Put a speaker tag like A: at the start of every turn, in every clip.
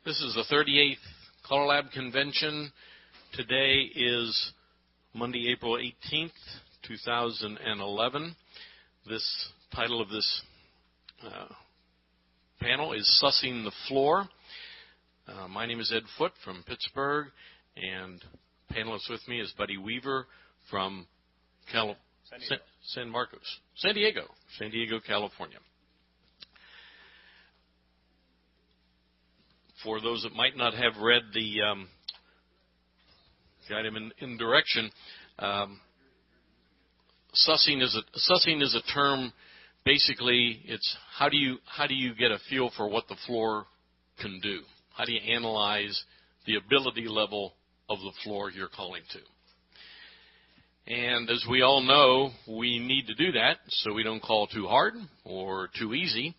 A: This is the 38th CALLERLAB Convention. Today is Monday, April 18th, 2011. This title of this panel is Sussing the Floor. My name is Ed Foote from Pittsburgh, and panelist with me is Buddy Weaver from San Diego, California. For those that might not have read the item in direction, sussing is a term. Basically, it's how do you get a feel for what the floor can do? How do you analyze the ability level of the floor you're calling to? And as we all know, we need to do that so we don't call too hard or too easy.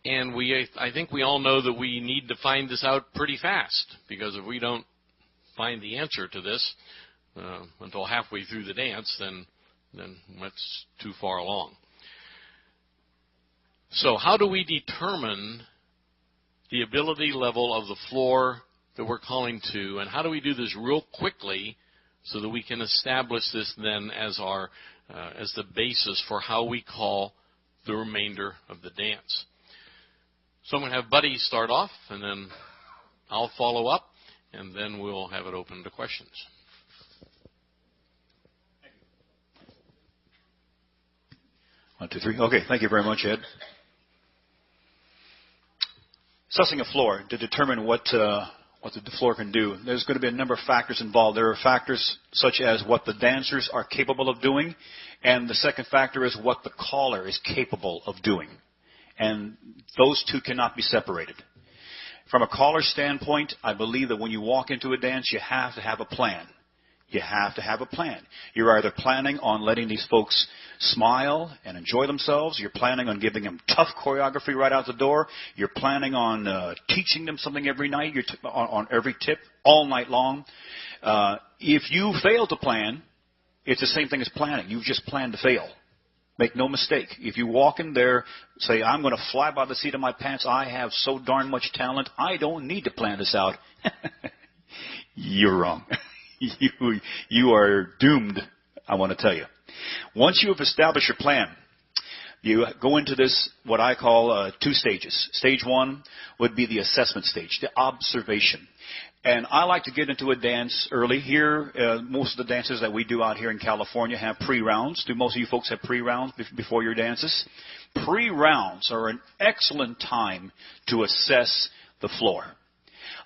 A: And I think we all know that we need to find this out pretty fast, because if we don't find the answer to this until halfway through the dance, then that's too far along. So how do we determine the ability level of the floor that we're calling to, and how do we do this real quickly so that we can establish this then as the basis for how we call the remainder of the dance? So I'm going to have Buddy start off, and then I'll follow up, and then we'll have it open to questions.
B: One, two, three. Okay, thank you very much, Ed. Sussing a floor to determine what the floor can do. There's going to be a number of factors involved. There are factors such as what the dancers are capable of doing, and the second factor is what the caller is capable of doing. And those two cannot be separated. From a caller standpoint, I believe that when you walk into a dance, you have to have a plan. You have to have a plan. You're either planning on letting these folks smile and enjoy themselves. You're planning on giving them tough choreography right out the door. You're planning on teaching them something every night, on every tip, all night long. If you fail to plan, it's the same thing as planning. You've just planned to fail. Make no mistake. If you walk in there, say, I'm going to fly by the seat of my pants, I have so darn much talent, I don't need to plan this out. You're wrong. You are doomed, I want to tell you. Once you have established your plan, you go into this, what I call 2 stages. Stage 1 would be the assessment stage, the observation. And I like to get into a dance early. Here, most of the dances that we do out here in California have pre-rounds. Do most of you folks have pre-rounds before your dances? Pre-rounds are an excellent time to assess the floor.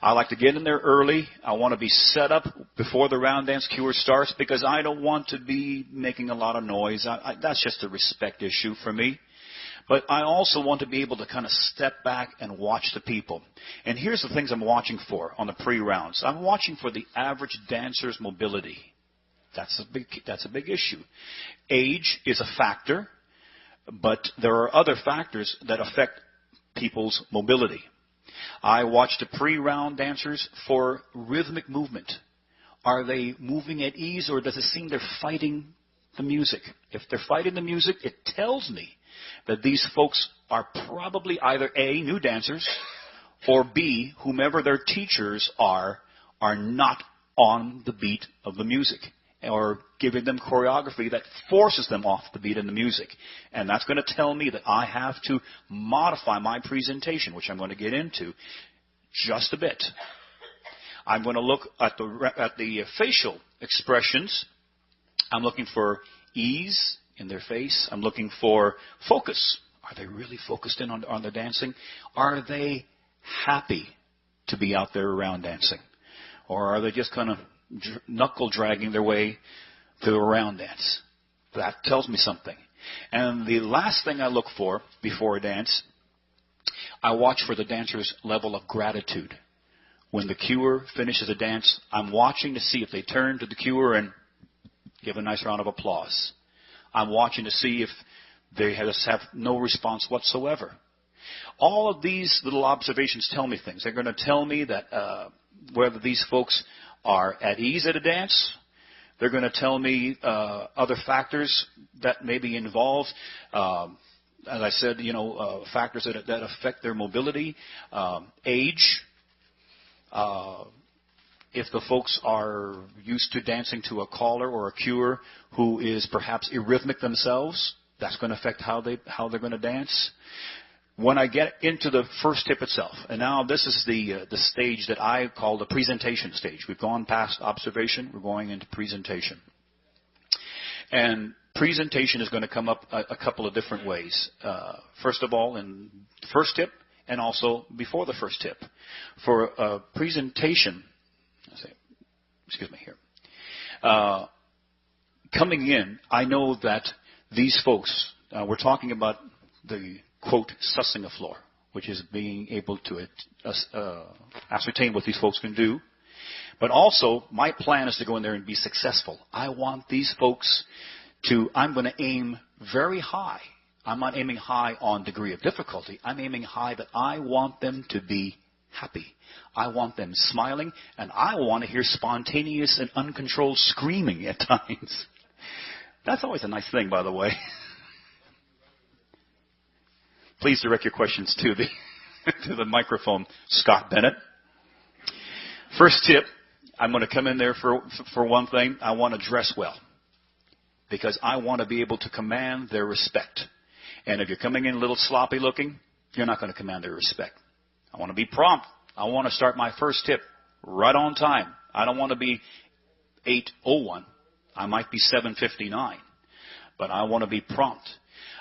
B: I like to get in there early. I want to be set up before the round dance cue starts, because I don't want to be making a lot of noise. That's just a respect issue for me. But I also want to be able to kind of step back and watch the people. And here's the things I'm watching for on the pre-rounds. I'm watching for the average dancer's mobility. That's a big issue. Age is a factor, but there are other factors that affect people's mobility. I watch the pre-round dancers for rhythmic movement. Are they moving at ease, or does it seem they're fighting the music? If they're fighting the music, it tells me that these folks are probably either A, new dancers, or B, whomever their teachers are not on the beat of the music, or giving them choreography that forces them off the beat in the music. And that's going to tell me that I have to modify my presentation, which I'm going to get into just a bit. I'm going to look at the facial expressions. I'm looking for ease in their face. I'm looking for focus. Are they really focused in on their dancing? Are they happy to be out there around dancing? Or are they just kind of knuckle dragging their way through a round dance? That tells me something. And the last thing I look for before a dance, I watch for the dancer's level of gratitude. When the cuer finishes a dance, I'm watching to see if they turn to the cuer and give a nice round of applause. I'm watching to see if they have no response whatsoever. All of these little observations tell me things. They're going to tell me that whether these folks are at ease at a dance. They're going to tell me other factors that may be involved. as I said, factors that affect their mobility, age. If the folks are used to dancing to a caller or a cuer who is perhaps arrhythmic themselves, that's going to affect how they're going to dance. When I get into the first tip itself, and now this is the stage that I call the presentation stage. We've gone past observation. We're going into presentation. And presentation is going to come up a couple of different ways. First of all, in the first tip and also before the first tip. For a presentation, excuse me here, coming in, I know that these folks, we're talking about the, quote, sussing a floor, which is being able to ascertain what these folks can do. But also, my plan is to go in there and be successful. I want these folks I'm going to aim very high. I'm not aiming high on degree of difficulty. I'm aiming high that I want them to be happy. I want them smiling, and I want to hear spontaneous and uncontrolled screaming at times. That's always a nice thing, by the way. Please direct your questions to the microphone, Scott Bennett. First tip, I'm going to come in there for one thing. I want to dress well, because I want to be able to command their respect. And if you're coming in a little sloppy looking, you're not going to command their respect. I want to be prompt. I want to start my first tip right on time. I don't want to be 8:01. I might be 7:59, but I want to be prompt.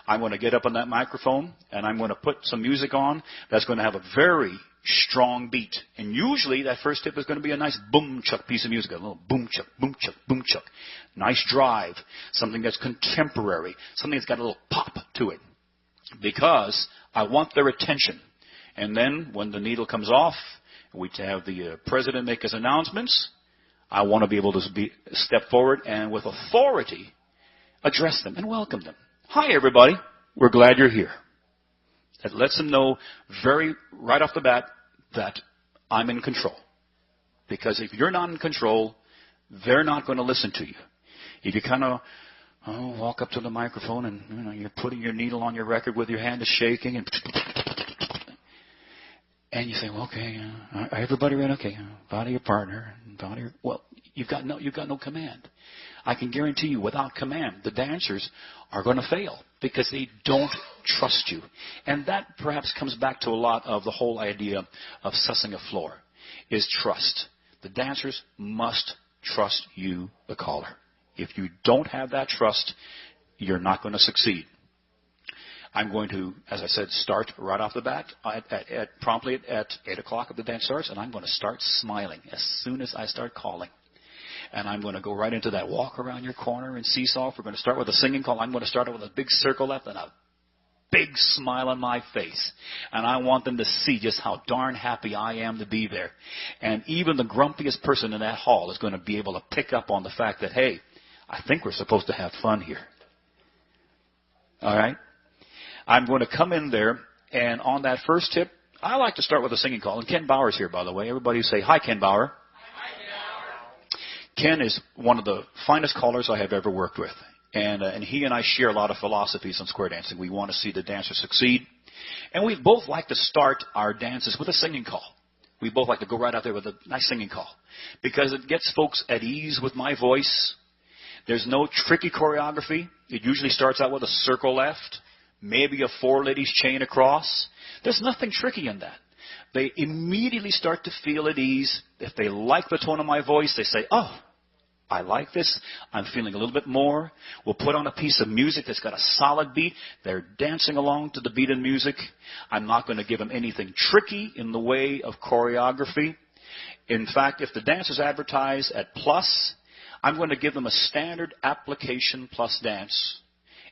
B: I'm going to get up on that microphone, and I'm going to put some music on that's going to have a very strong beat. And usually that first tip is going to be a nice boom-chuck piece of music, a little boom-chuck, boom-chuck, boom-chuck. Nice drive, something that's contemporary, something that's got a little pop to it, because I want their attention. And then when the needle comes off, we have the president make his announcements, I want to be able to step forward and with authority address them and welcome them. Hi, everybody. We're glad you're here. That lets them know right off the bat that I'm in control. Because if you're not in control, they're not going to listen to you. If you kind of walk up to the microphone and you're putting your needle on your record with your hand is shaking and you say, well, okay, everybody ready? Okay, body your partner, well, you've got no command. I can guarantee you, without command, the dancers are going to fail because they don't trust you. And that perhaps comes back to a lot of the whole idea of sussing a floor, is trust. The dancers must trust you, the caller. If you don't have that trust, you're not going to succeed. I'm going to, as I said, start right off the bat promptly at 8 o'clock if the dance starts, and I'm going to start smiling as soon as I start calling. And I'm going to go right into that walk around your corner and seesaw. If we're going to start with a singing call, I'm going to start with a big circle left and a big smile on my face. And I want them to see just how darn happy I am to be there. And even the grumpiest person in that hall is going to be able to pick up on the fact that, hey, I think we're supposed to have fun here. All right? I'm going to come in there, and on that first tip, I like to start with a singing call. And Ken Bauer's here, by the way. Everybody say, hi, Ken Bauer. Ken is one of the finest callers I have ever worked with. And he and I share a lot of philosophies on square dancing. We want to see the dancers succeed. And we both like to start our dances with a singing call. We both like to go right out there with a nice singing call, because it gets folks at ease with my voice. There's no tricky choreography. It usually starts out with a circle left, maybe a 4 ladies chain across. There's nothing tricky in that. They immediately start to feel at ease. If they like the tone of my voice, they say, oh, I like this. I'm feeling a little bit more. We'll put on a piece of music that's got a solid beat. They're dancing along to the beat of music. I'm not going to give them anything tricky in the way of choreography. In fact, if the dance is advertised at plus, I'm going to give them a standard application plus dance.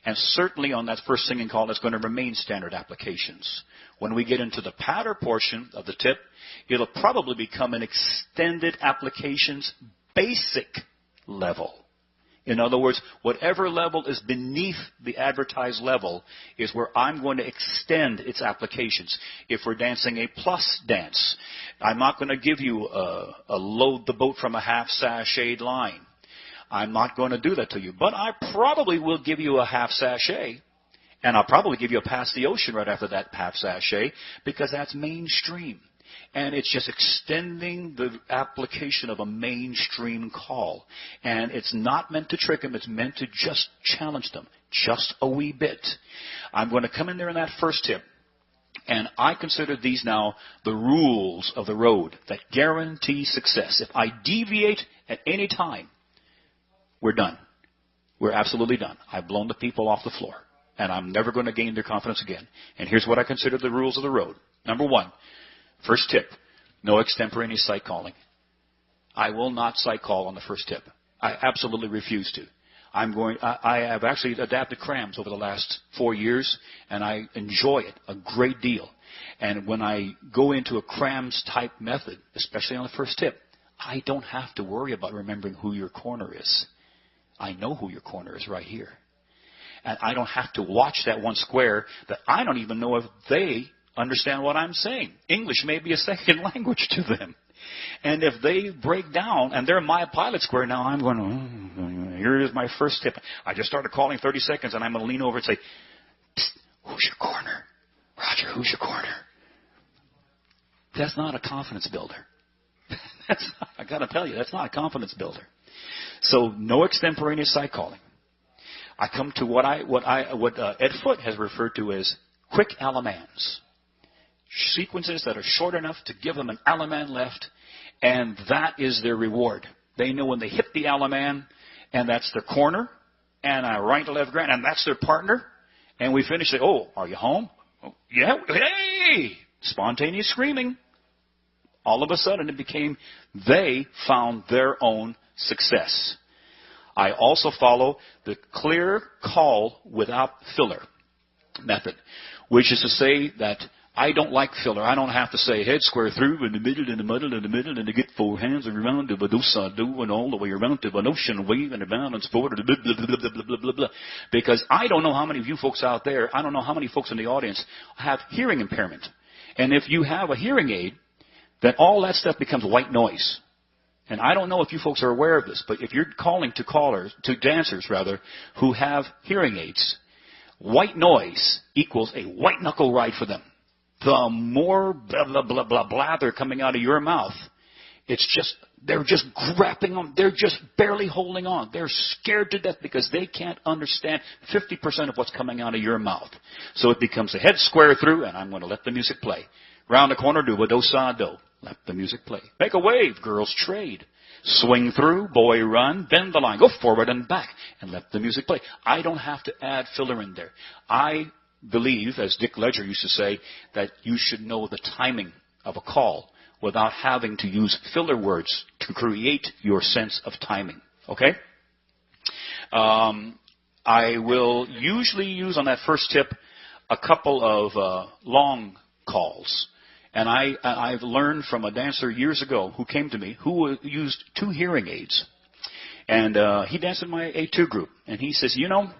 B: And certainly on that first singing call, it's going to remain standard applications. When we get into the patter portion of the tip, it'll probably become an extended applications basic level. In other words, whatever level is beneath the advertised level is where I'm going to extend its applications. If we're dancing a plus dance, I'm not going to give you a load the boat from a half sashayed line. I'm not going to do that to you. But I probably will give you a half sashay And I'll probably give you a Past the Ocean right after that Pap Sachet, because that's mainstream. And it's just extending the application of a mainstream call. And it's not meant to trick them. It's meant to just challenge them just a wee bit. I'm going to come in there in that first tip. And I consider these now the rules of the road that guarantee success. If I deviate at any time, we're done. We're absolutely done. I've blown the people off the floor. And I'm never going to gain their confidence again. And here's what I consider the rules of the road. Number one, first tip, no extemporaneous sight calling. I will not sight call on the first tip. I absolutely refuse to. I have actually adapted crams over the last 4 years, and I enjoy it a great deal. And when I go into a crams type method, especially on the first tip, I don't have to worry about remembering who your corner is. I know who your corner is right here. And I don't have to watch that one square that I don't even know if they understand what I'm saying. English may be a second language to them. And if they break down, and they're my pilot square now, I'm going, here is my first tip. I just started calling 30 seconds, and I'm going to lean over and say, psst, who's your corner? Roger, who's your corner? That's not a confidence builder. I got to tell you, that's not a confidence builder. So no extemporaneous sight calling. I come to what Ed Foote has referred to as quick Allemans. Sequences that are short enough to give them an Alleman left, and that is their reward. They know when they hit the Alleman, and that's their corner, and a right to left grand, and that's their partner, and we finish it. Oh, are you home? Oh, yeah, hey! Spontaneous screaming. All of a sudden it became they found their own success. I also follow the clear call without filler method, which is to say that I don't like filler. I don't have to say head square through in the middle, in the middle, in the middle, and to get four hands around to Badosa do and all the way around to an ocean wave and a balance forward, blah, blah, blah, blah, blah, blah, blah, blah. Because I don't know how many of you folks out there, I don't know how many folks in the audience have hearing impairment. And if you have a hearing aid, then all that stuff becomes white noise. And I don't know if you folks are aware of this, but if you're calling to dancers who have hearing aids, white noise equals a white knuckle ride for them. The more blah, blah, blah, blah, blather coming out of your mouth, they're just grabbing on, they're just barely holding on. They're scared to death because they can't understand 50% of what's coming out of your mouth. So it becomes a head square through, and I'm going to let the music play. Round the corner, do a do-sa-do. Let the music play. Make a wave, girls trade. Swing through, boy run, bend the line, go forward and back, and let the music play. I don't have to add filler in there. I believe, as Dick Ledger used to say, that you should know the timing of a call without having to use filler words to create your sense of timing. Okay? I will usually use on that first tip a couple of long calls. And I've learned from a dancer years ago who came to me who used 2 hearing aids. And he danced in my A2 group. And he says, you know,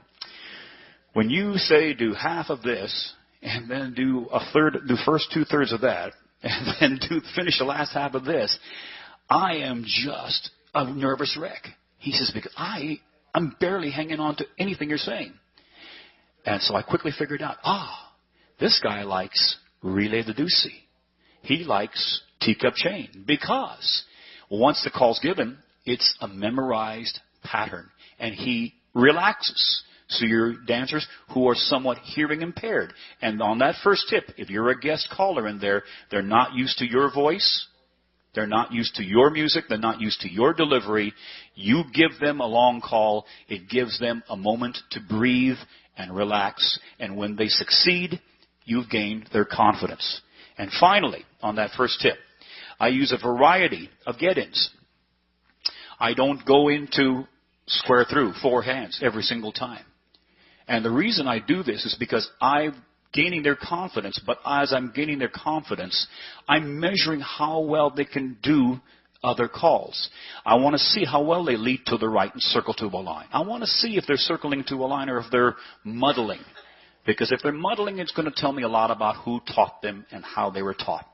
B: when you say do half of this and then do the first 2/3 of that and then finish the last half of this, I am just a nervous wreck. He says, because I'm barely hanging on to anything you're saying. And so I quickly figured out, this guy likes Relay the Deucey. He likes Teacup Chain because once the call's given, it's a memorized pattern, and he relaxes. So your dancers who are somewhat hearing impaired, and on that first tip, if you're a guest caller in there, they're not used to your voice, they're not used to your music, they're not used to your delivery. You give them a long call, it gives them a moment to breathe and relax, and when they succeed, you've gained their confidence. And finally, on that first tip, I use a variety of get-ins. I don't go into square through 4 hands every single time. And the reason I do this is because I'm gaining their confidence, but as I'm gaining their confidence, I'm measuring how well they can do other calls. I want to see how well they lead to the right and circle to a line. I want to see if they're circling to a line or if they're muddling. Because if they're muddling, it's going to tell me a lot about who taught them and how they were taught.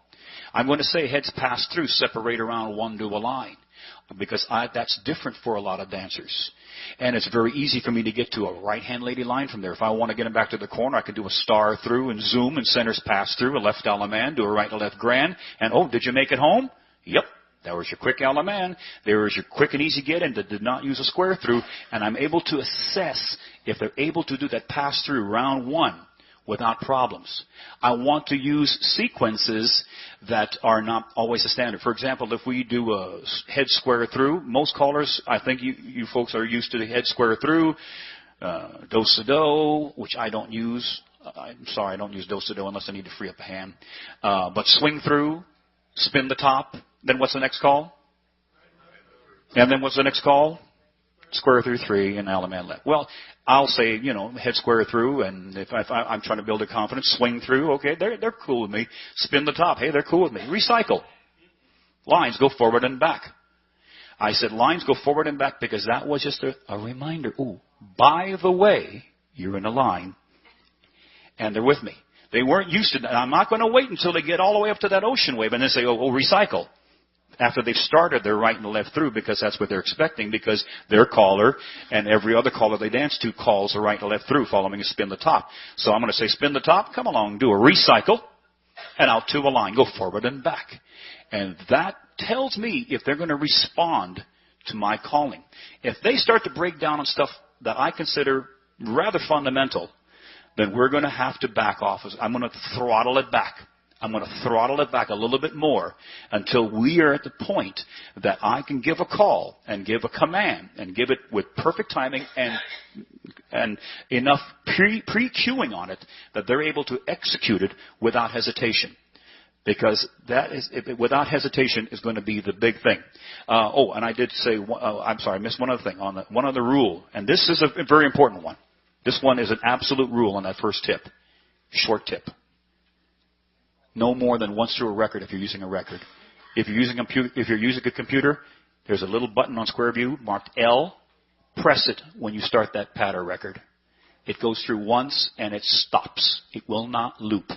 B: I'm going to say heads pass through, separate around one, do a line. because that's different for a lot of dancers. And it's very easy for me to get to a right-hand lady line from there. If I want to get them back to the corner, I can do a star through and zoom and centers pass through, a left Alaman, do a right and left grand, and oh, did you make it home? Yep. That was your quick Alaman. There was your quick and easy get in that did not use a square through. And I'm able to assess if they're able to do that pass through round one without problems. I want to use sequences that are not always the standard. For example, if we do a head square through, most callers, I think you folks are used to the head square through, do-si-do, which I don't use. I'm sorry, I don't use do-si-do unless I need to free up a hand. But swing through, spin the top. Then what's the next call? And then what's the next call? Square through 3 and Alaman left. Well, I'll say, head square through, and if I'm trying to build a confidence, swing through, okay, they're cool with me. Spin the top, hey, they're cool with me. Recycle. Lines go forward and back. I said lines go forward and back because that was just a reminder. Ooh, by the way, you're in a line, and they're with me. They weren't used to that. I'm not going to wait until they get all the way up to that ocean wave and then say, oh, recycle. After they've started their right and left through, because that's what they're expecting, because their caller and every other caller they dance to calls the right and left through, following a spin the top. So I'm going to say spin the top, come along, do a recycle, and out to a line, go forward and back. And that tells me if they're going to respond to my calling. If they start to break down on stuff that I consider rather fundamental, then we're going to have to back off. I'm going to throttle it back. I'm going to throttle it back a little bit more until we are at the point that I can give a call and give a command and give it with perfect timing and enough pre-cueing on it that they're able to execute it without hesitation. Because that is, without hesitation is going to be the big thing. And I did say, I'm sorry, I missed one other thing. One other rule, and this is a very important one. This one is an absolute rule on that first tip. Short tip. No more than once through a record if you're using a record. If you're using a computer, there's a little button on Square View marked L. Press it when you start that patter record. It goes through once and it stops. It will not loop.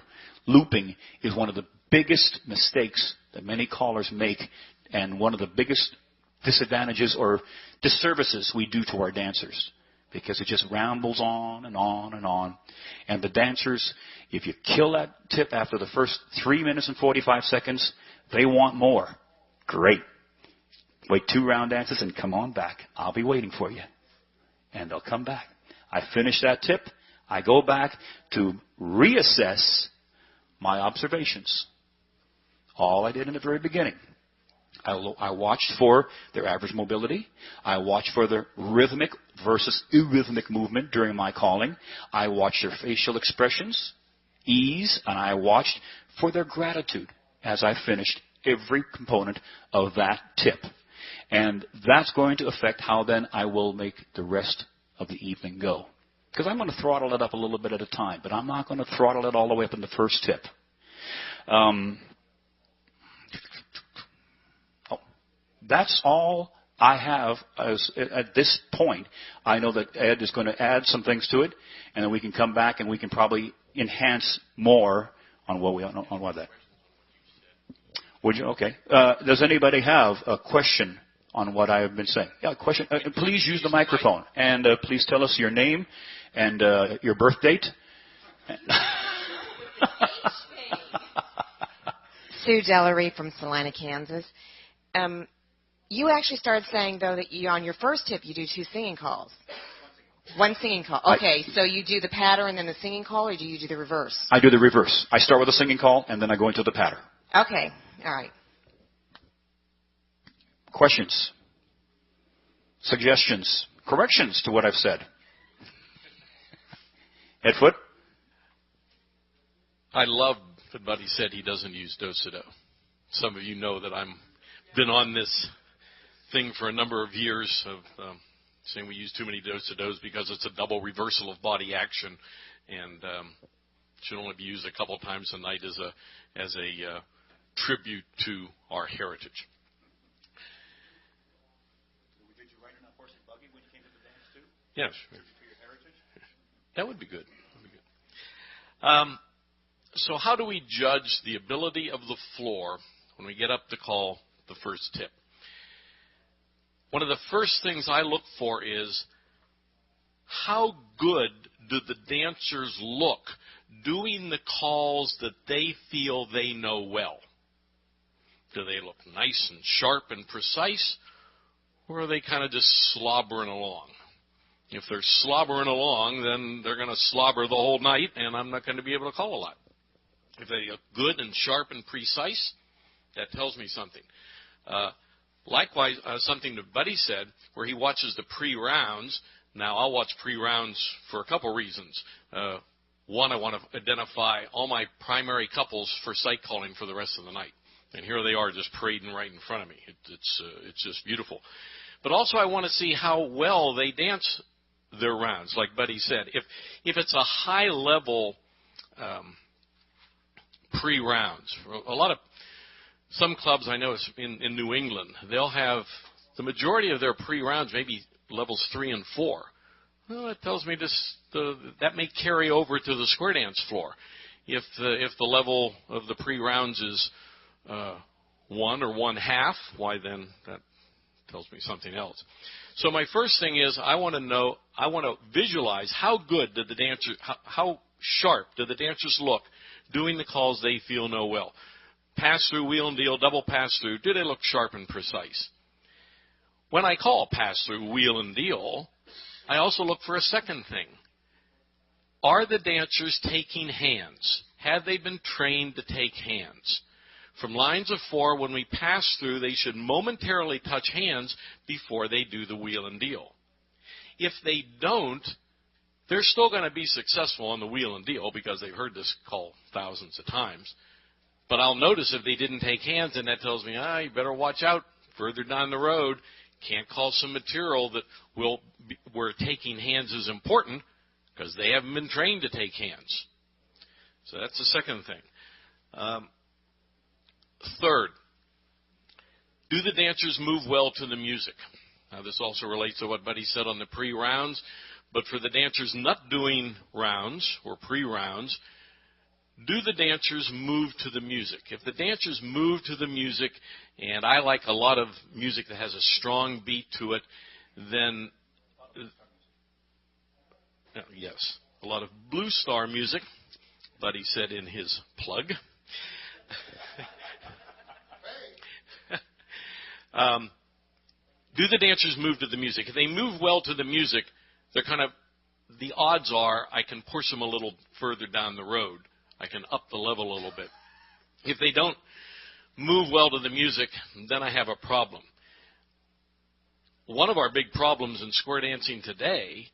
B: Looping is one of the biggest mistakes that many callers make, and one of the biggest disadvantages or disservices we do to our dancers. Because it just rambles on and on and on. And the dancers, if you kill that tip after the first 3 minutes and 45 seconds, they want more. Great. Wait 2 round dances and come on back. I'll be waiting for you. And they'll come back. I finish that tip. I go back to reassess my observations. All I did in the very beginning. I watched for their average mobility. I watched for their rhythmic versus irrhythmic movement during my calling. I watched their facial expressions, ease, and I watched for their gratitude as I finished every component of that tip. And that's going to affect how then I will make the rest of the evening go. Because I'm going to throttle it up a little bit at a time, but I'm not going to throttle it all the way up in the first tip. That's all I have at this point. I know that Ed is going to add some things to it, and then we can come back and we can probably enhance more on what that. Would you? Okay. Does anybody have a question on what I have been saying? Yeah, question. Please use the microphone, and please tell us your name and your birth date.
C: Sue Dellery from Salina, Kansas. You actually started saying, though, that on your first tip you do 2 singing calls. One singing call. Okay, so you do the patter and then the singing call, or do you do the reverse?
B: I do the reverse. I start with a singing call, and then I go into the patter.
C: Okay, all right.
B: Questions? Suggestions? Corrections to what I've said? Ed Foote?
A: I love that Buddy said he doesn't use do-si-do. Some of you know that I've been on this thing for a number of years of saying we use too many do-si-dos because it's a double reversal of body action, and should only be used a couple times a night as a tribute to our heritage.
B: Did you ride in a horse and buggy when you came to the dance too?
A: Yes.
B: For your heritage?
A: That would be good. So how do we judge the ability of the floor when we get up to call the first tip? one of the first things I look for is how good do the dancers look doing the calls that they feel they know well. Do they look nice and sharp and precise, or are they kind of just slobbering along? If they're slobbering along, then they're going to slobber the whole night, and I'm not going to be able to call a lot. If they look good and sharp and precise, that tells me something. Likewise, something that Buddy said, where he watches the pre-rounds. Now, I'll watch pre-rounds for a couple reasons. One, I want to identify all my primary couples for sight calling for the rest of the night. And here they are just parading right in front of me. It's just beautiful. But also I want to see how well they dance their rounds, like Buddy said. If it's a high-level pre-rounds, some clubs I know in New England, they'll have the majority of their pre-rounds, maybe levels 3 and 4. Well, it tells me that may carry over to the square dance floor. If the level of the pre-rounds is 1 or 1/2, why then that tells me something else. So my first thing is I want to visualize how good did the dancers, how sharp did the dancers look doing the calls they feel know well. Pass through, wheel and deal, double pass through, do they look sharp and precise? When I call pass through, wheel and deal, I also look for a second thing. Are the dancers taking hands? Have they been trained to take hands? From lines of 4, when we pass through, they should momentarily touch hands before they do the wheel and deal. If they don't, they're still going to be successful on the wheel and deal because they've heard this call thousands of times. But I'll notice if they didn't take hands, and that tells me, you better watch out further down the road. Can't call some material that where taking hands is important because they haven't been trained to take hands. So that's the second thing. Third, do the dancers move well to the music? Now, this also relates to what Buddy said on the pre-rounds, but for the dancers not doing rounds or pre-rounds, do the dancers move to the music? If the dancers move to the music, and I like a lot of music that has a strong beat to it, then, yes, a lot of Blue Star music, Buddy said in his plug. Do the dancers move to the music? If they move well to the music, they're the odds are I can push them a little further down the road. I can up the level a little bit. If they don't move well to the music, then I have a problem. One of our big problems in square dancing today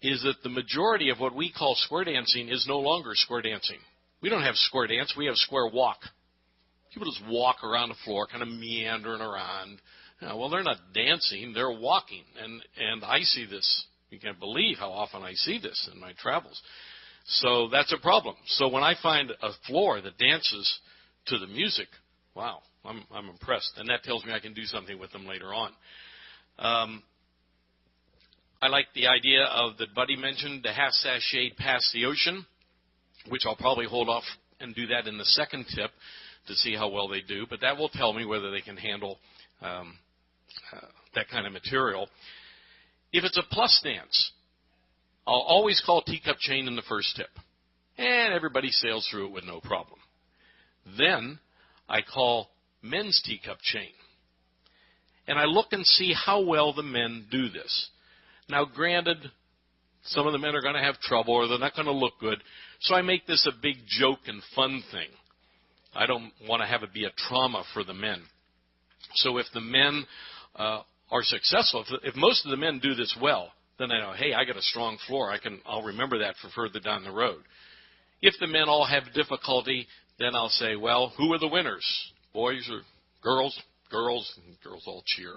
A: is that the majority of what we call square dancing is no longer square dancing. We don't have square dance, we have square walk. People just walk around the floor, kind of meandering around. Well, they're not dancing, they're walking. And I see this. You can't believe how often I see this in my travels. So that's a problem. So when I find a floor that dances to the music, wow, I'm impressed. And that tells me I can do something with them later on. I like the idea of that Buddy mentioned, the half sashayed past the ocean, which I'll probably hold off and do that in the second tip to see how well they do. But that will tell me whether they can handle that kind of material. If it's a plus dance, I'll always call teacup chain in the first tip. And everybody sails through it with no problem. Then I call men's teacup chain. And I look and see how well the men do this. Now, granted, some of the men are going to have trouble or they're not going to look good. So I make this a big joke and fun thing. I don't want to have it be a trauma for the men. So if the men are successful, if most of the men do this well, then I know, hey, I got a strong floor. I'll remember that for further down the road. If the men all have difficulty, then I'll say, well, who are the winners? Boys or girls? Girls, and girls all cheer.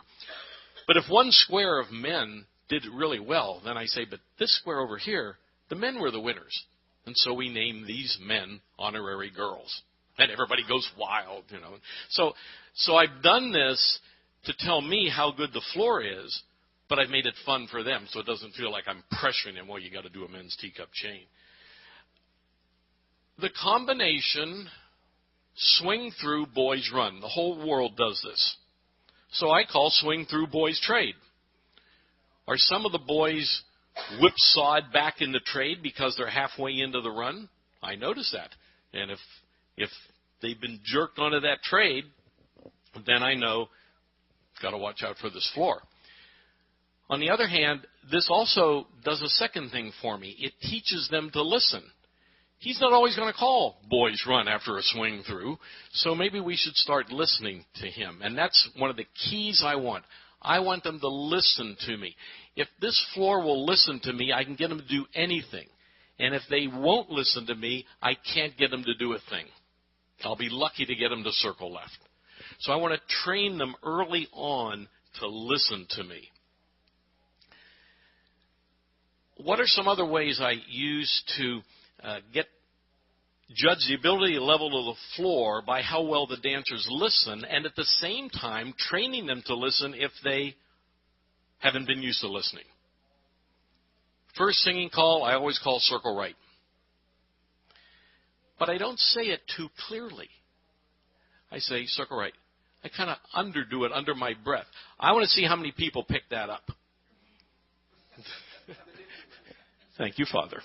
A: But if one square of men did really well, then I say, but this square over here, the men were the winners. And so we name these men honorary girls. And everybody goes wild, So I've done this to tell me how good the floor is, but I've made it fun for them so it doesn't feel like I'm pressuring them, well, you got to do a men's teacup chain. The combination swing through, boys run. The whole world does this. So I call swing through boys trade. Are some of the boys whipsawed back into trade because they're halfway into the run? I notice that. And if they've been jerked onto that trade, then I know got to watch out for this floor. On the other hand, this also does a second thing for me. It teaches them to listen. He's not always going to call boys run after a swing through, so maybe we should start listening to him. And that's one of the keys I want. I want them to listen to me. If this floor will listen to me, I can get them to do anything. And if they won't listen to me, I can't get them to do a thing. I'll be lucky to get them to circle left. So I want to train them early on to listen to me. What are some other ways I use to judge the ability level of the floor by how well the dancers listen, and at the same time training them to listen if they haven't been used to listening? First singing call, I always call circle right. But I don't say it too clearly. I say circle right. I kind of underdo it under my breath. I want to see how many people pick that up. Thank you, Father.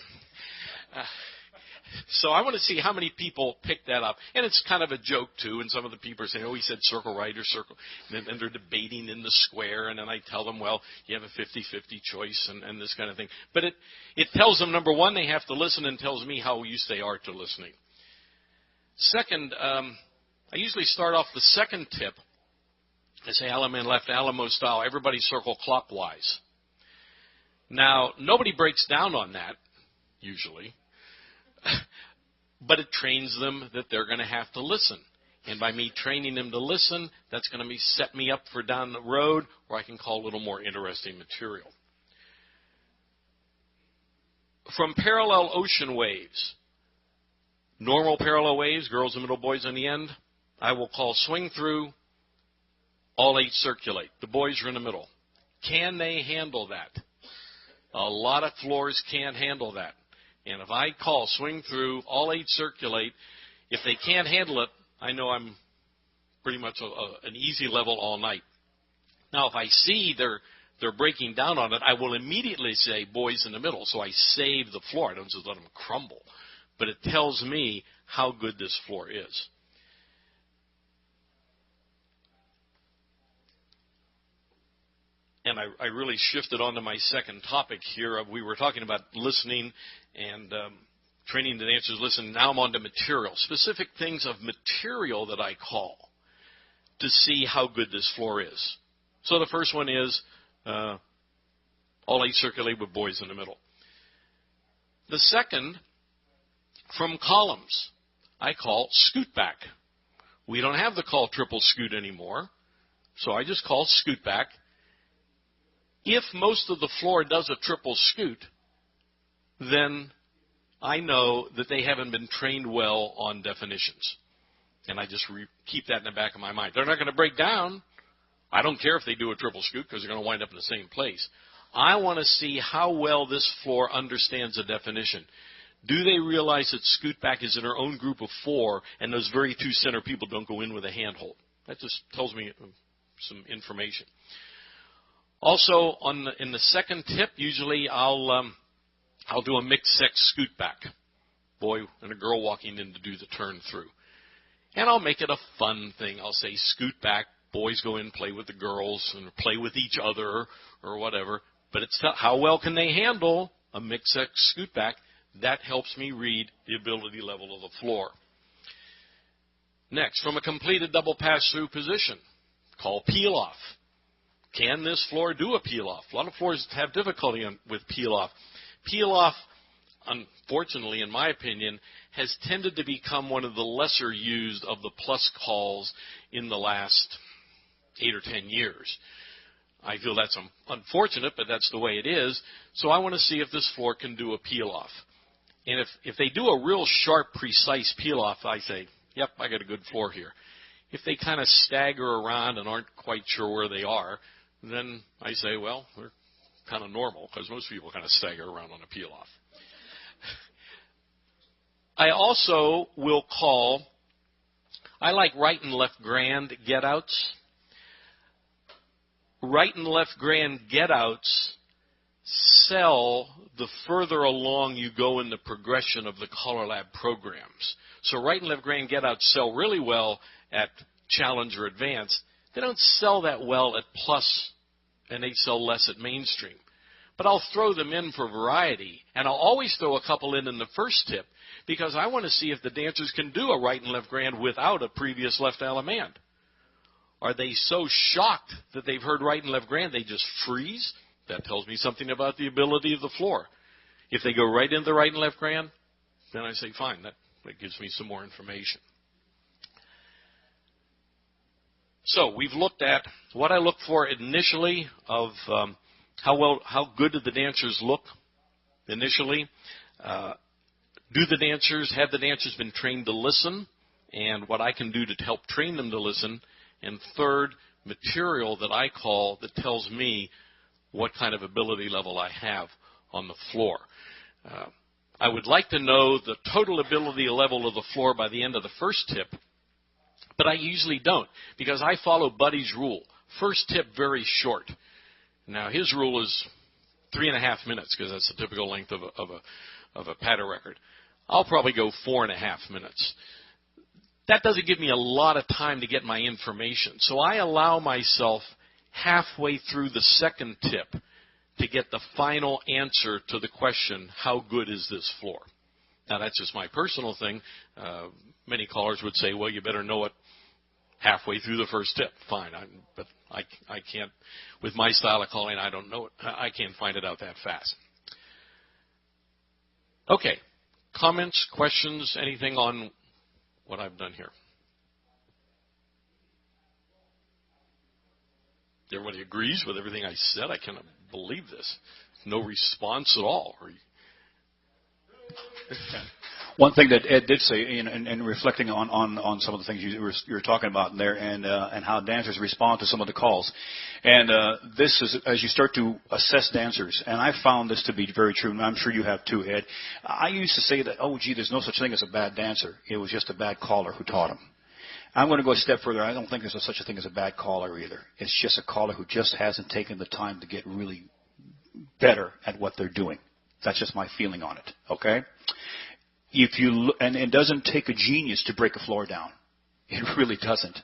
A: So I want to see how many people pick that up. And it's kind of a joke, too. And some of the people are saying, oh, he said circle right or circle. And they're debating in the square. And then I tell them, well, you have a 50-50 choice and this kind of thing. But it tells them, number one, they have to listen, and tells me how used they are to listening. Second, I usually start off the second tip. I say Alaman left, Alamo style. Everybody circle clockwise. Now, nobody breaks down on that, usually. But it trains them that they're going to have to listen. And by me training them to listen, that's going to set me up for down the road where I can call a little more interesting material. From parallel ocean waves, normal parallel waves, girls in the middle, boys on the end, I will call swing through, all 8 circulate. The boys are in the middle. Can they handle that? A lot of floors can't handle that. And if I call swing through, all 8 circulate, if they can't handle it, I know I'm pretty much an easy level all night. Now, if I see they're breaking down on it, I will immediately say boys in the middle, so I save the floor. I don't just let them crumble. But it tells me how good this floor is. And I really shifted onto my second topic here. We were talking about listening and training the dancers listen. Now I'm on to material, specific things of material that I call to see how good this floor is. So the first one is all 8 circulate with boys in the middle. The second, from columns, I call scoot back. We don't have the call triple scoot anymore, so I just call scoot back. If most of the floor does a triple scoot, then I know that they haven't been trained well on definitions. And I just keep that in the back of my mind. They're not going to break down. I don't care if they do a triple scoot because they're going to wind up in the same place. I want to see how well this floor understands a definition. Do they realize that scoot back is in their own group of 4 and those very 2 center people don't go in with a handhold? That just tells me some information. Also, in the second tip, usually I'll do a mixed sex scoot back. Boy and a girl walking in to do the turn through. And I'll make it a fun thing. I'll say scoot back, boys go in, play with the girls, and play with each other or whatever. But it's how well can they handle a mixed sex scoot back? That helps me read the ability level of the floor. Next, from a completed double pass-through position, call peel-off. Can this floor do a peel-off? A lot of floors have difficulty with peel-off. Peel-off, unfortunately, in my opinion, has tended to become one of the lesser used of the plus calls in the last 8 or 10 years. I feel that's unfortunate, but that's the way it is. So I want to see if this floor can do a peel-off. And if they do a real sharp, precise peel-off, I say, yep, I got a good floor here. If they kind of stagger around and aren't quite sure where they are, then I say, well, they're kind of normal, because most people kind of stagger around on a peel-off. I also will call, I like right and left grand get-outs. right and left grand get-outs sell the further along you go in the progression of the CALLERLAB programs. So right and left grand get-outs sell really well at Challenge or Advanced. They don't sell that well at Plus, and they sell less at Mainstream. But I'll throw them in for variety, and I'll always throw a couple in the first tip because I want to see if the dancers can do a right and left grand without a previous left allemande. Are they so shocked that they've heard right and left grand they just freeze? That tells me something about the ability of the floor. If they go right into the right and left grand, then I say, fine, that gives me some more information. So we've looked at what I look for initially of how good do the dancers look initially. Have the dancers been trained to listen, and what I can do to help train them to listen. And third, material that I call that tells me what kind of ability level I have on the floor. I would like to know the total ability level of the floor by the end of the first tip, but I usually don't because I follow Buddy's rule. First tip, very short. Now, his rule is 3.5 minutes because that's the typical length of a patter record. I'll probably go 4.5 minutes. That doesn't give me a lot of time to get my information, so I allow myself halfway through the second tip to get the final answer to the question, how good is this floor? Now, that's just my personal thing. Many callers would say, well, you better know it halfway through the first tip. Fine, but I can't, with my style of calling, I don't know it. I can't find it out that fast. Okay, comments, questions, anything on what I've done here? Everybody agrees with everything I said. I cannot believe this. No response at all.
B: One thing that Ed did say, and reflecting on some of the things you were talking about there, and how dancers respond to some of the calls, and this is as you start to assess dancers, and I found this to be very true, and I'm sure you have too, Ed. I used to say that, oh, gee, there's no such thing as a bad dancer. It was just a bad caller who taught him. I'm going to go a step further. I don't think there's such a thing as a bad caller either. It's just a caller who just hasn't taken the time to get really better at what they're doing. That's just my feeling on it. Okay. And it doesn't take a genius to break a floor down. It really doesn't.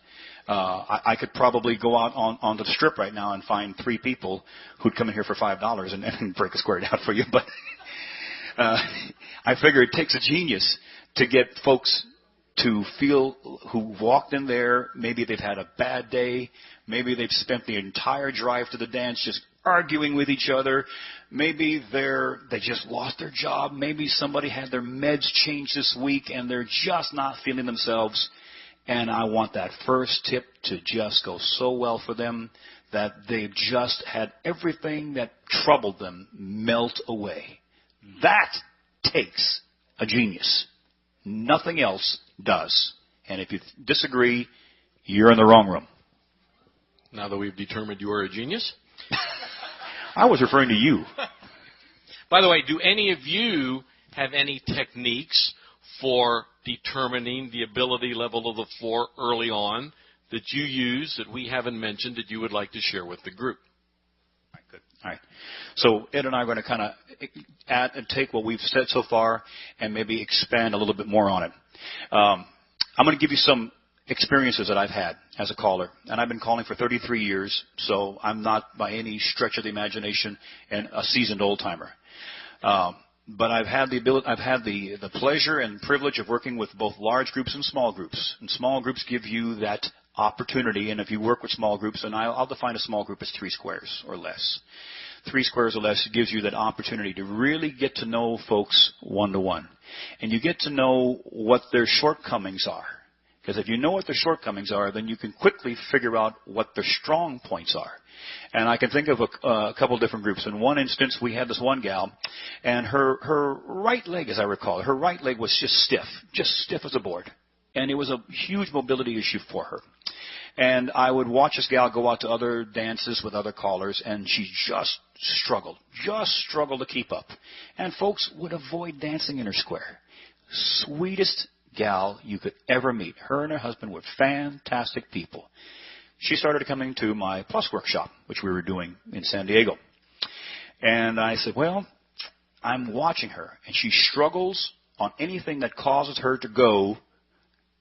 B: I could probably go out on the strip right now and find 3 people who'd come in here for $5 and break a square down for you. But I figure it takes a genius to get folks to feel who walked in there. Maybe they've had a bad day. Maybe they've spent the entire drive to the dance just arguing with each other. Maybe they just lost their job. Maybe somebody had their meds changed this week and they're just not feeling themselves. And I want that first tip to just go so well for them that they've just had everything that troubled them melt away. That takes a genius. Nothing else does. And if you disagree, you're in the wrong room.
A: Now that we've determined you are a genius?
B: I was referring to you.
A: By the way, do any of you have any techniques for determining the ability level of the floor early on that you use that we haven't mentioned that you would like to share with the group?
B: All right, good. All right. So Ed and I are going to kind of add and take what we've said so far and maybe expand a little bit more on it. I'm going to give you some experiences that I've had as a caller, and I've been calling for 33 years, so I'm not by any stretch of the imagination a seasoned old-timer. But I've had the pleasure and privilege of working with both large groups and small groups. And small groups give you that opportunity, and if you work with small groups, and I'll define a small group as 3 squares or less. 3 squares or less gives you that opportunity to really get to know folks one-to-one. And you get to know what their shortcomings are. Because if you know what their shortcomings are, then you can quickly figure out what their strong points are. And I can think of a couple of different groups. In one instance, we had this one gal, and her right leg, as I recall, her right leg was just stiff as a board. And it was a huge mobility issue for her. And I would watch this gal go out to other dances with other callers, and she just struggled to keep up. And folks would avoid dancing in her square. Sweetest gal you could ever meet. Her and her husband were fantastic people. she started coming to my plus workshop, which we were doing in San Diego. And I said, well, I'm watching her, and she struggles on anything that causes her to go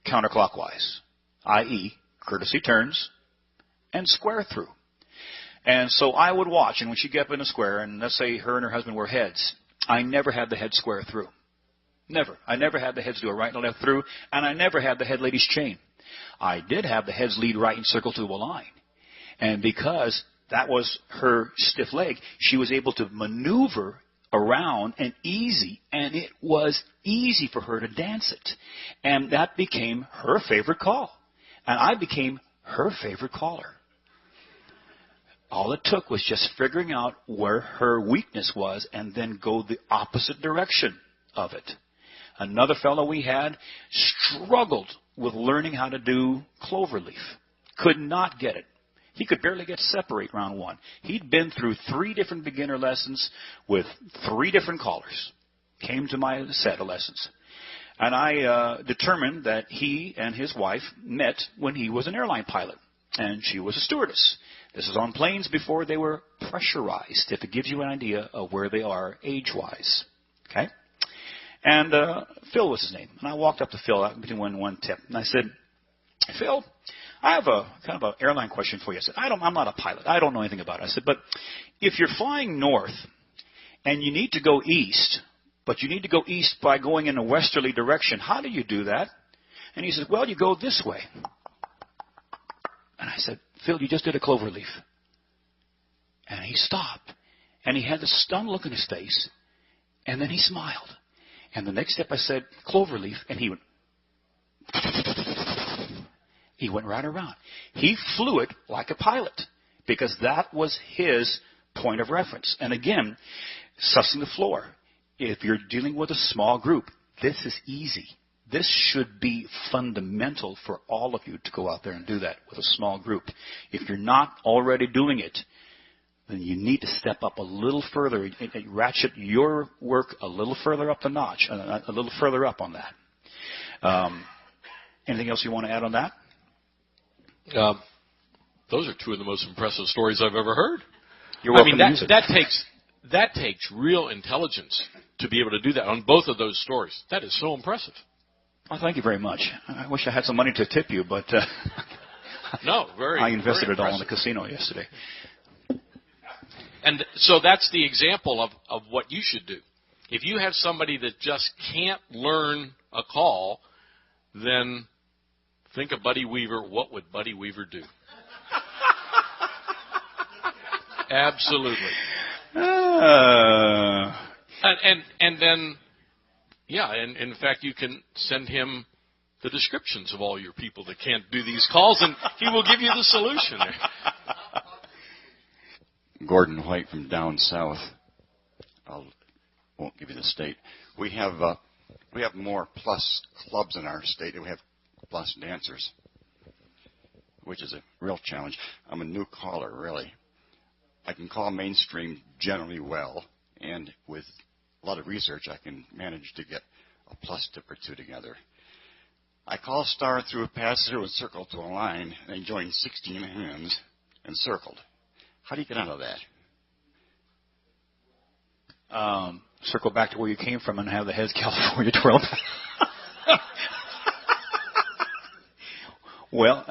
B: counterclockwise, i.e., courtesy turns and square through. And so I would watch, and when she'd get up in a square, and let's say her and her husband were heads, I never had the head square through. Never. I never had the heads do a right and a left through, and I never had the head ladies chain. I did have the heads lead right and circle to a line. And because that was her stiff leg, she was able to maneuver around and it was easy for her to dance it. And that became her favorite call. And I became her favorite caller. All it took was just figuring out where her weakness was and then go the opposite direction of it. Another fellow we had struggled with learning how to do cloverleaf. Could not get it. He could barely get separate round one. He'd been through 3 different beginner lessons with 3 different callers. Came to my set of lessons. And I determined that he and his wife met when he was an airline pilot. And she was a stewardess. This is on planes before they were pressurized, if it gives you an idea of where they are age-wise. Okay? And Phil was his name. And I walked up to Phil between one tip. And I said, Phil, I have a kind of an airline question for you. I said, I'm not a pilot. I don't know anything about it. I said, but if you're flying north and you need to go east, but you need to go east by going in a westerly direction, how do you do that? And he said, well, you go this way. And I said, Phil, you just did a cloverleaf. And he stopped. And he had this stunned look in his face. And then he smiled. And the next step I said, cloverleaf. And he went right around. He flew it like a pilot. Because that was his point of reference. And again, sussing the floor. If you're dealing with a small group, this is easy. This should be fundamental for all of you to go out there and do that with a small group. If you're not already doing it, then you need to step up a little further, ratchet your work a little further up the notch, a little further up on that. Anything else you want to add on that?
A: Those are 2 of the most impressive stories I've ever heard.
B: You're welcome to use it.
A: That takes real intelligence to be able to do that on both of those stories. That is so impressive.
B: Well, thank you very much. I wish I had some money to tip you, but
A: no,
B: I invested it all in the casino yesterday.
A: And so that's the example of what you should do. If you have somebody that just can't learn a call, then think of Buddy Weaver. What would Buddy Weaver do? Absolutely. And then, yeah, and in fact, you can send him the descriptions of all your people that can't do these calls, and he will give you the solution.
D: Gordon White from down south. I won't give you the state. We have more plus clubs in our state than we have plus dancers, which is a real challenge. I'm a new caller, really. I can call mainstream generally well, and with a lot of research, I can manage to get a plus tip or 2 together. I call star through a pass through and circle to a line, and join 16 hands and circled. How do you get out of that?
B: Circle back to where you came from and have the heads California twirl. Well,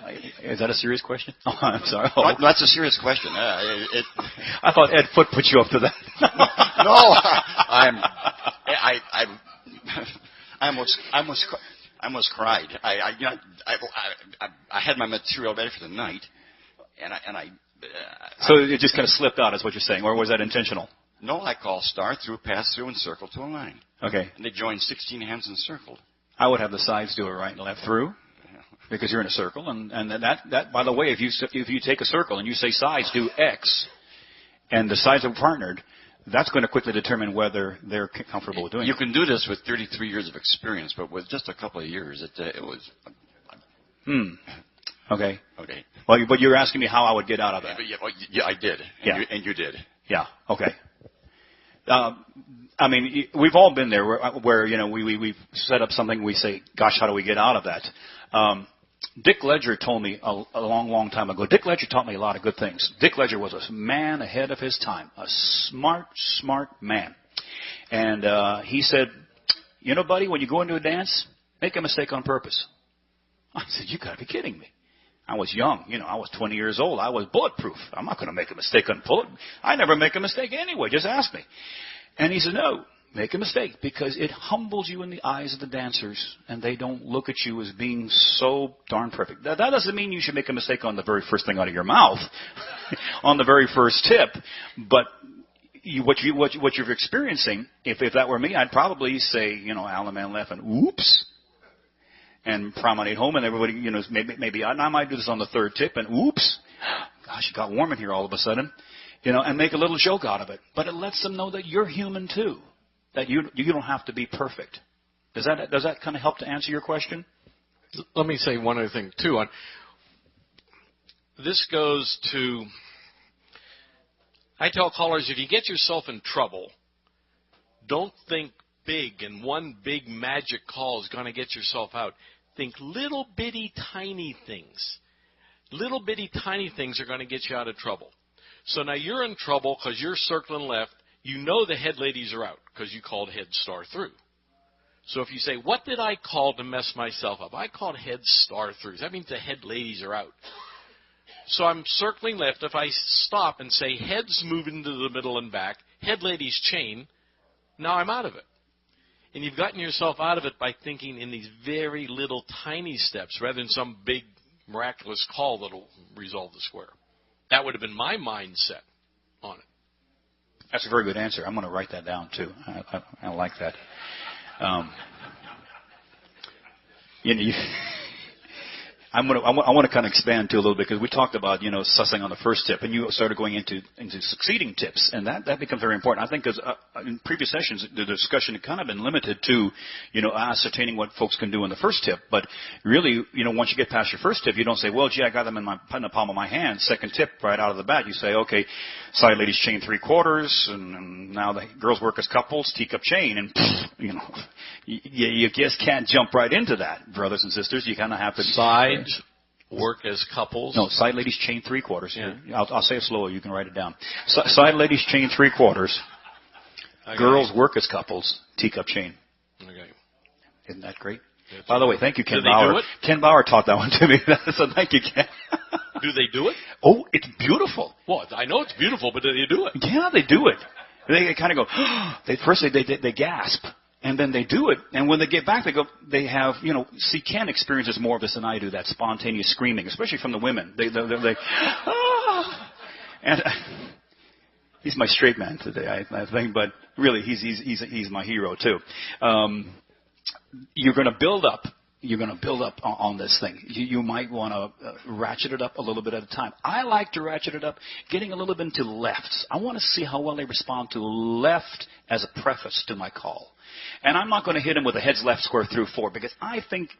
B: is that a serious question? Oh, I'm sorry.
D: No, that's a serious question.
B: I thought Ed Foote put you up to that.
D: No, I almost cried. I had my material ready for the night,
B: So it just kind of slipped out, is what you're saying, or was that intentional?
D: No, I call star through, pass through, and circle to a line.
B: Okay.
D: And they joined 16 hands and circled.
B: I would have the sides do it right and left through, because you're in a circle, and that by the way, if you take a circle and you say sides do X, and the sides are partnered, that's going to quickly determine whether they're comfortable with doing it.
D: You can do this with 33 years of experience, but with just a couple of years, it was.
B: Okay.
D: Okay.
B: Well, but you're asking me how I would get out of that.
D: Yeah, I did. And you did.
B: Yeah. Okay. I mean, we've all been there where we've set up something. We say, "Gosh, how do we get out of that?" Dick Ledger told me a long, long time ago. Dick Ledger taught me a lot of good things. Dick Ledger was a man ahead of his time, a smart, smart man. And he said, you know, buddy, when you go into a dance, make a mistake on purpose. I said, you got to be kidding me. I was young. You know, I was 20 years old. I was bulletproof. I'm not going to make a mistake on bullet. I never make a mistake anyway. Just ask me. And he said, no, make a mistake because it humbles you in the eyes of the dancers and they don't look at you as being so darn perfect. That doesn't mean you should make a mistake on the very first thing out of your mouth, on the very first tip. But what you're experiencing, if that were me, I'd probably say, you know, Alan Man left and oops. And promenade home, and everybody, you know, maybe I might do this on the third tip, and oops, gosh, it got warm in here all of a sudden, you know, and make a little joke out of it. But it lets them know that you're human too, that you don't have to be perfect. Does that kind of help to answer your question?
A: Let me say one other thing too. This goes to, I tell callers, if you get yourself in trouble, don't think big and one big magic call is going to get yourself out. Think little bitty tiny things. Little bitty tiny things are going to get you out of trouble. So now you're in trouble because you're circling left. You know the head ladies are out because you called head star through. So if you say, what did I call to mess myself up? I called head star throughs. That means the head ladies are out. So I'm circling left. If I stop and say heads move into the middle and back, head ladies chain, now I'm out of it. And you've gotten yourself out of it by thinking in these very little tiny steps rather than some big miraculous call that will resolve the square. That would have been my mindset on it.
B: That's a very good answer. I'm going to write that down, too. I like that. I want to kind of expand, too, a little bit, because we talked about, you know, sussing on the first tip, and you started going into succeeding tips, and that becomes very important. I think because in previous sessions, the discussion had kind of been limited to, you know, ascertaining what folks can do in the first tip, but really, you know, once you get past your first tip, you don't say, well, gee, I got them in the palm of my hand. Second tip, right out of the bat, you say, okay, side ladies chain 3/4, and now the girls work as couples, teacup chain, and, you know, you just can't jump right into that, brothers and sisters. You kind of have to...
A: Sides work as couples?
B: No, side ladies chain 3/4.
A: Yeah.
B: I'll say it slower. You can write it down. Side ladies chain 3/4. Okay. Girls work as couples, teacup chain.
A: Okay.
B: Isn't that great?
A: That's
B: By the way, thank you, Ken
A: do they
B: Bauer.
A: do it?
B: Ken Bauer taught that one to me. So thank you, Ken.
A: Do they do it?
B: Oh, it's beautiful.
A: Well, I know it's beautiful, but do they do it?
B: Yeah, they do it. They kind of go, first they gasp. And then they do it, and when they get back, they have, you know, see, Ken experiences more of this than I do, that spontaneous screaming, especially from the women. They ah! And he's my straight man today, I think, but really, he's my hero too. You're going to build up. You're going to build up on this thing. You might want to ratchet it up a little bit at a time. I like to ratchet it up, getting a little bit into lefts. I want to see how well they respond to left as a preface to my call. And I'm not going to hit them with a heads left square through 4 because I think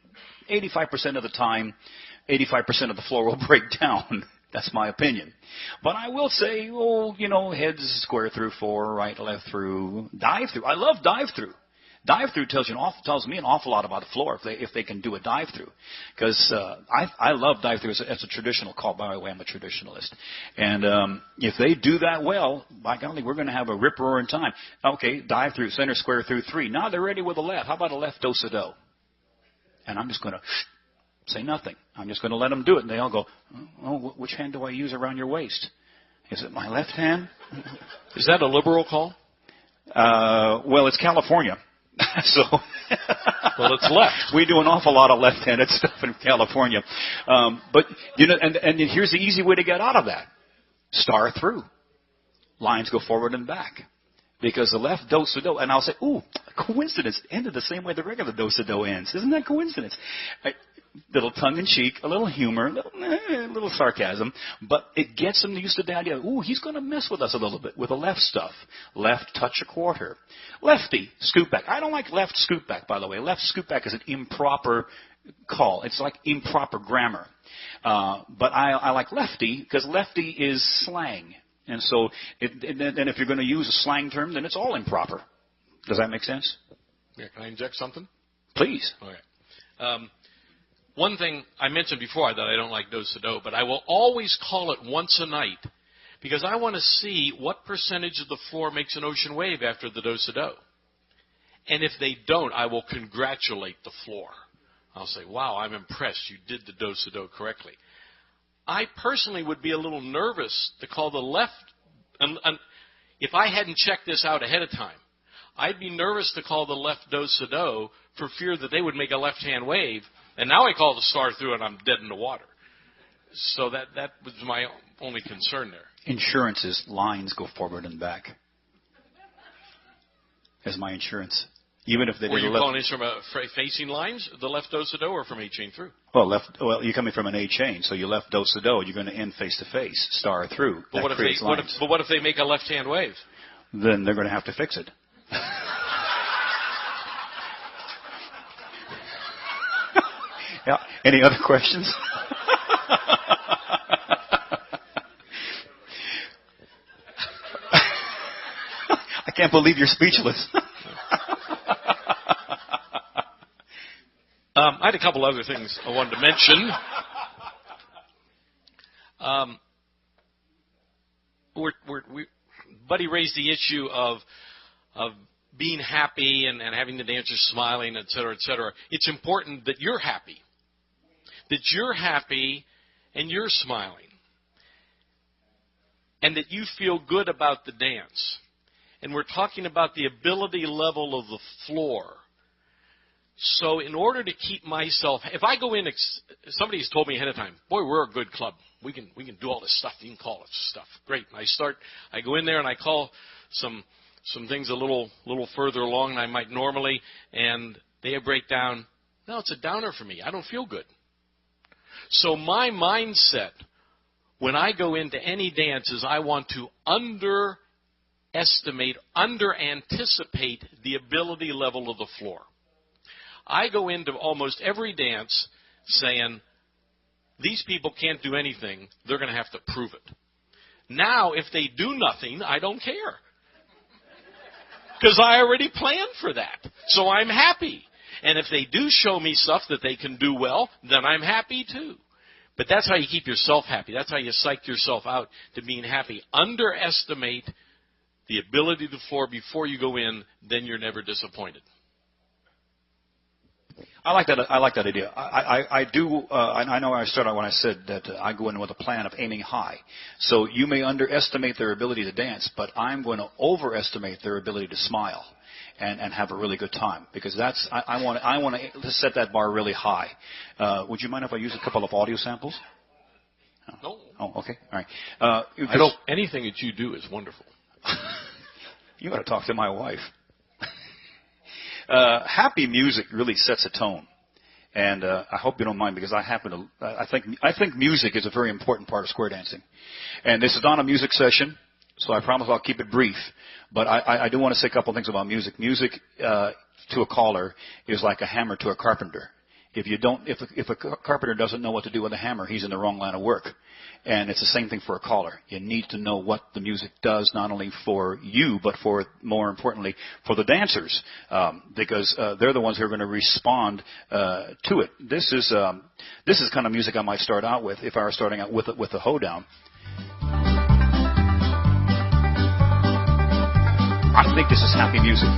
B: 85% of the time, 85% of the floor will break down. That's my opinion. But I will say, oh, you know, heads square through 4, right, left through, dive through. I love dive through. Dive through tells me an awful lot about the floor if they can do a dive through, because I love dive through as a traditional call. By the way, I'm a traditionalist, and if they do that well, by golly, we're going to have a rip roaring time. Okay, dive through, center square through 3. Now they're ready with a left. How about a left do-si-do? And I'm just going to say nothing. I'm just going to let them do it, and they all go, oh, which hand do I use around your waist? Is it my left hand?
A: Is that a liberal call?
B: Well, it's California. So,
A: well, it's left.
B: We do an awful lot of left-handed stuff in California, but you know, and here's the easy way to get out of that: star through. Lines go forward and back, because the left do-si-do, and I'll say, "Ooh, coincidence! Ended the same way the regular do-si-do ends. Isn't that coincidence?" Little tongue-in-cheek, a little humor, a little sarcasm, but it gets them used to the idea, ooh, he's going to mess with us a little bit with the left stuff. Left touch 1/4. Lefty, scoop back. I don't like left scoop back, by the way. Left scoop back is an improper call. It's like improper grammar. But I like lefty because lefty is slang. And so and if you're going to use a slang term, then it's all improper. Does that make sense?
A: Yeah, can I inject something?
B: Please.
A: Okay. one thing I mentioned before that I don't like do-si-do, but I will always call it once a night because I want to see what percentage of the floor makes an ocean wave after the do-si-do. And if they don't, I will congratulate the floor. I'll say, wow, I'm impressed. You did the do-si-do correctly. I personally would be a little nervous to call the left. If I hadn't checked this out ahead of time, I'd be nervous to call the left do-si-do for fear that they would make a left-hand wave. And now I call the star through and I'm dead in the water. So that was my only concern there.
B: Insurance is lines go forward and back. As my insurance. Even if they
A: Were
B: did
A: you
B: left.
A: calling this from facing lines, the left do-si-do, or from A chain through?
B: Well, you're coming from an A chain, so you left do-si-do. You're going to end face to face, star through.
A: But what if they make a left-hand wave?
B: Then they're going to have to fix it. Yeah. Any other questions? I can't believe you're speechless.
A: I had a couple other things I wanted to mention. Buddy raised the issue of being happy and having the dancers smiling, et cetera, et cetera. It's important that you're happy. That you're happy and you're smiling. And that you feel good about the dance. And we're talking about the ability level of the floor. So in order to keep myself, if I go in, somebody's told me ahead of time, boy, we're a good club. We can do all this stuff. You can call it stuff. Great. And I go in there and I call some things a little further along than I might normally, and they break down. No, it's a downer for me. I don't feel good. So my mindset when I go into any dance is I want to under-anticipate the ability level of the floor. I go into almost every dance saying, these people can't do anything. They're going to have to prove it. Now, if they do nothing, I don't care. Because I already planned for that. So I'm happy. And if they do show me stuff that they can do well, then I'm happy too. But that's how you keep yourself happy. That's how you psych yourself out to being happy. Underestimate the ability of the floor before you go in, then you're never disappointed.
B: I like that idea. I do. I know I started when I said that I go in with a plan of aiming high. So you may underestimate their ability to dance, but I'm going to overestimate their ability to smile and have a really good time, because that's I want to set that bar really high. Would you mind if I use a couple of audio samples?
A: No.
B: Oh, okay. All right.
A: Anything that you do is wonderful.
B: You got to talk to my wife. Happy music really sets a tone, and I hope you don't mind, because I think music is a very important part of square dancing. And this is not a music session, so I promise I'll keep it brief. But I do want to say a couple things about music. Music to a caller is like a hammer to a carpenter. If a carpenter doesn't know what to do with a hammer, he's in the wrong line of work. And it's the same thing for a caller. You need to know what the music does, not only for you, but for, more importantly, for the dancers, because they're the ones who are going to respond to it. This is kind of music I might start out with if I were starting out with a hoedown. I think this is happy music.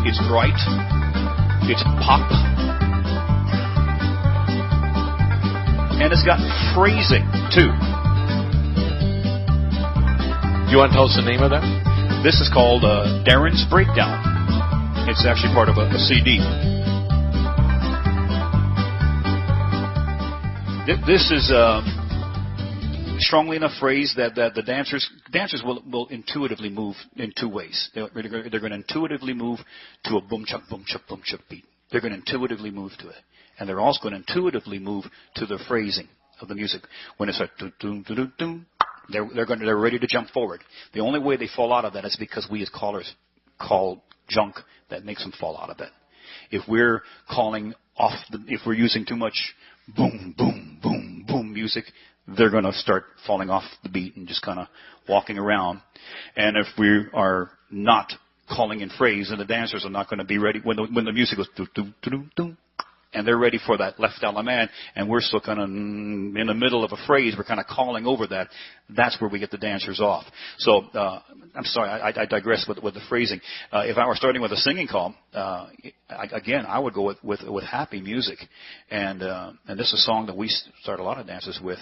B: It's bright. It's pop. And it's got phrasing, too.
A: You want to tell us the name of that?
B: This is called Darren's Breakdown. It's actually part of a CD. This is strongly enough phrase that the dancers will intuitively move in two ways. They're going to intuitively move to a boom chuck beat. They're going to intuitively move to it. And they're also going to intuitively move to the phrasing of the music. When it's like doom doom doom doom, they're ready to jump forward. The only way they fall out of that is because we as callers call junk that makes them fall out of it. If we're if we're using too much boom boom boom boom music, they're going to start falling off the beat and just kind of walking around. And if we are not calling in phrase, then the dancers are not going to be ready when the music goes doom doom doom and they're ready for that left element, and we're still kind of in the middle of a phrase. We're kind of calling over that. That's where we get the dancers off. So I'm sorry, I digress with the phrasing. If I were starting with a singing call, again, I would go with happy music, and this is a song that we start a lot of dances with.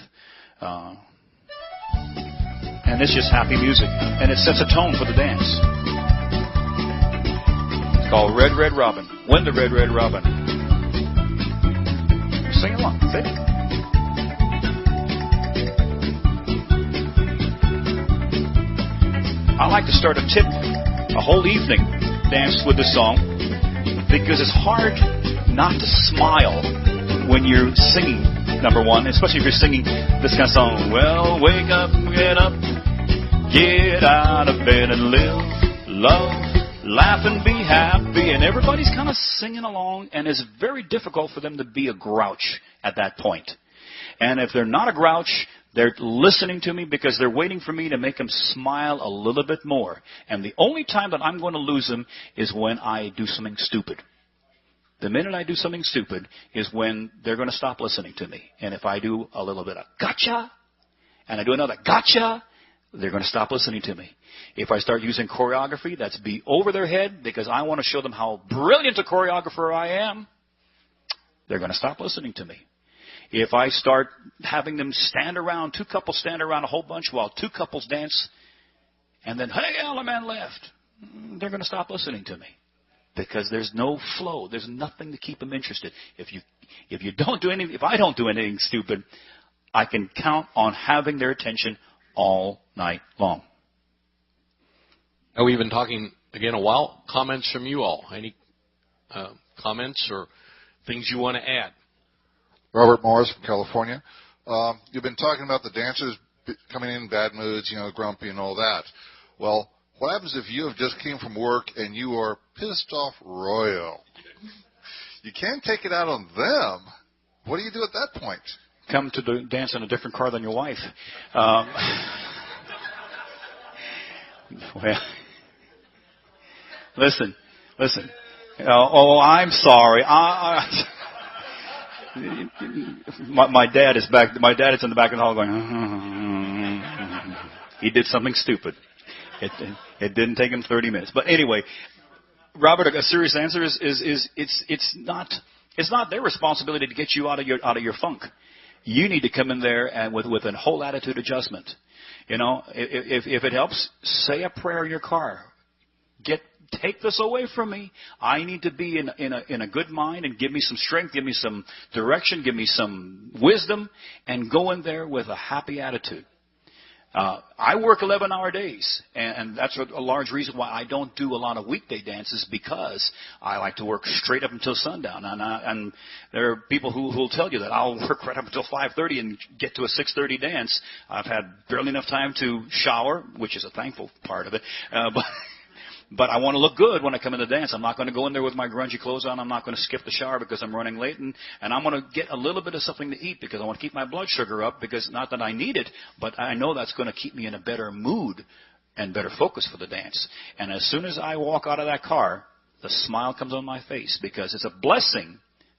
B: And it's just happy music, and it sets a tone for the dance. It's called Red, Red Robin. When the Red, Red Robin. Sing along. Sing it. I like to start a whole evening dance with this song because it's hard not to smile when you're singing, number one, especially if you're singing this kind of song. Well, wake up, get out of bed and live, love, laugh and be happy. And everybody's kind of singing along, and it's very difficult for them to be a grouch at that point. And if they're not a grouch, they're listening to me because they're waiting for me to make them smile a little bit more. And the only time that I'm going to lose them is when I do something stupid. The minute I do something stupid is when they're going to stop listening to me. And if I do a little bit of gotcha, and I do another gotcha, they're going to stop listening to me. If I start using choreography, that's be over their head because I want to show them how brilliant a choreographer I am, they're going to stop listening to me. If I start having them stand around, two couples stand around a whole bunch while two couples dance, and then, hey, element left, they're going to stop listening to me. Because there's no flow. There's nothing to keep them interested. If I don't do anything stupid, I can count on having their attention all night long.
A: Now, we've been talking, again, a while. Comments from you all. Any comments or things you want to add?
E: Robert Morris from California. You've been talking about the dancers coming in bad moods, grumpy and all that. Well, what happens if you have just came from work and you are pissed off royal? You can't take it out on them. What do you do at that point?
B: Come to the dance in a different car than your wife. Well, listen. I'm sorry. My dad is back. My dad is in the back of the hall going. He did something stupid. It didn't take him 30 minutes. But anyway, Robert, a serious answer is it's not their responsibility to get you out of your funk. You need to come in there and with a whole attitude adjustment. If it helps, say a prayer in your car. Take this away from me. I need to be in a good mind and give me some strength, give me some direction, give me some wisdom, and go in there with a happy attitude. I work 11-hour days, and that's a large reason why I don't do a lot of weekday dances because I like to work straight up until sundown. And there are people who will tell you that I'll work right up until 5:30 and get to a 6:30 dance. I've had barely enough time to shower, which is a thankful part of it, But I want to look good when I come in the dance. I'm not going to go in there with my grungy clothes on. I'm not going to skip the shower because I'm running late. And I'm going to get a little bit of something to eat because I want to keep my blood sugar up because not that I need it, but I know that's going to keep me in a better mood and better focus for the dance. And as soon as I walk out of that car, the smile comes on my face because it's a blessing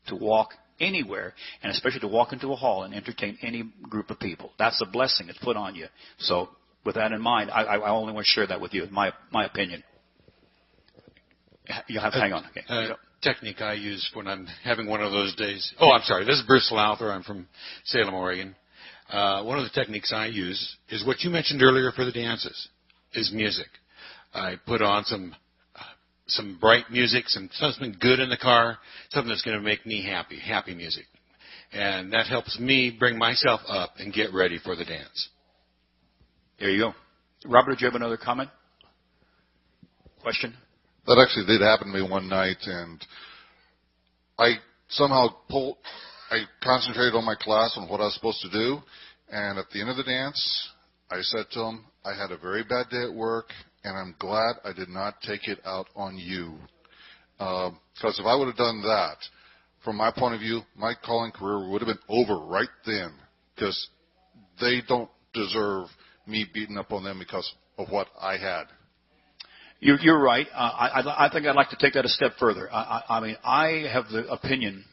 B: to walk anywhere and especially to walk into a hall and entertain any group of people. That's a blessing that's put on you. So with that in mind, I only want to share that with you, my opinion. You have to hang on. Okay.
F: Technique I use when I'm having one of those days. Oh, I'm sorry. This is Bruce Lowther. I'm from Salem, Oregon. One of the techniques I use is what you mentioned earlier for the dances, is music. I put on some bright music, something good in the car, something that's going to make me happy music. And that helps me bring myself up and get ready for the dance.
B: There you go. Robert, do you have another comment? Question?
E: That actually did happen to me one night, and I somehow I concentrated on my class on what I was supposed to do, and at the end of the dance, I said to him, I had a very bad day at work, and I'm glad I did not take it out on you. Because if I would have done that, from my point of view, my calling career would have been over right then, because they don't deserve me beating up on them because of what I had.
B: You're right. I think I'd like to take that a step further. I mean, I have the opinion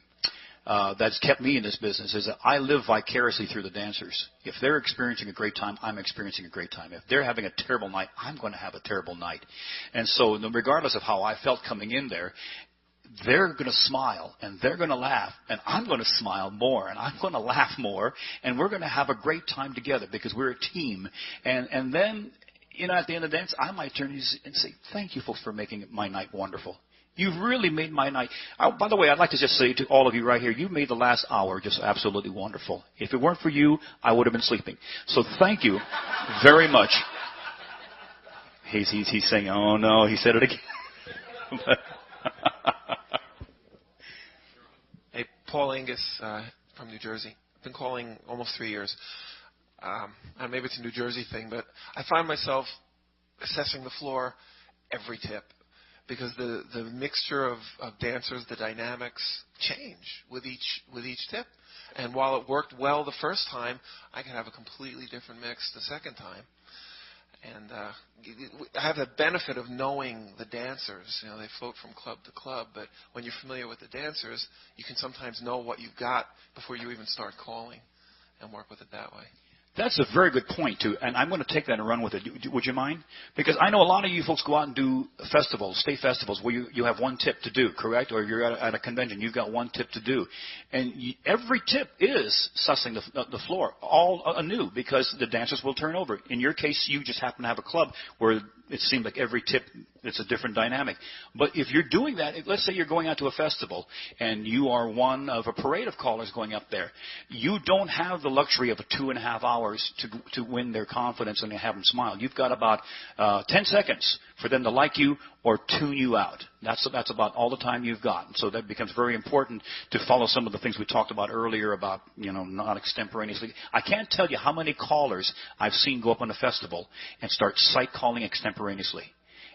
B: that's kept me in this business is that I live vicariously through the dancers. If they're experiencing a great time, I'm experiencing a great time. If they're having a terrible night, I'm going to have a terrible night. And so regardless of how I felt coming in there, they're going to smile and they're going to laugh and I'm going to smile more and I'm going to laugh more and we're going to have a great time together because we're a team. And then, at the end of the dance, I might turn to you and say, thank you for making my night wonderful. You've really made my night. By the way, I'd like to just say to all of you right here, you made the last hour just absolutely wonderful. If it weren't for you, I would have been sleeping. So thank you very much. He's saying, oh no, he said it again.
G: Hey, Paul Angus from New Jersey. I've been calling almost 3 years. Maybe it's a New Jersey thing, but I find myself assessing the floor every tip. Because the mixture of dancers, the dynamics change with each tip. And while it worked well the first time, I can have a completely different mix the second time. And I have the benefit of knowing the dancers. They float from club to club. But when you're familiar with the dancers, you can sometimes know what you've got before you even start calling and work with it that way.
B: That's a very good point, too, and I'm going to take that and run with it. Would you mind? Because I know a lot of you folks go out and do festivals, state festivals, where you have one tip to do, correct? Or you're at a convention, you've got one tip to do. And every tip is sussing the floor, all anew, because the dancers will turn over. In your case, you just happen to have a club where it seems like every tip, it's a different dynamic. But if you're doing that, let's say you're going out to a festival, and you are one of a parade of callers going up there. You don't have the luxury of 2.5 hours to win their confidence and to have them smile. You've got about 10 seconds for them to like you or tune you out. That's about all the time you've got. So that becomes very important to follow some of the things we talked about earlier about, not extemporaneously. I can't tell you how many callers I've seen go up on a festival and start sight calling extemporaneously.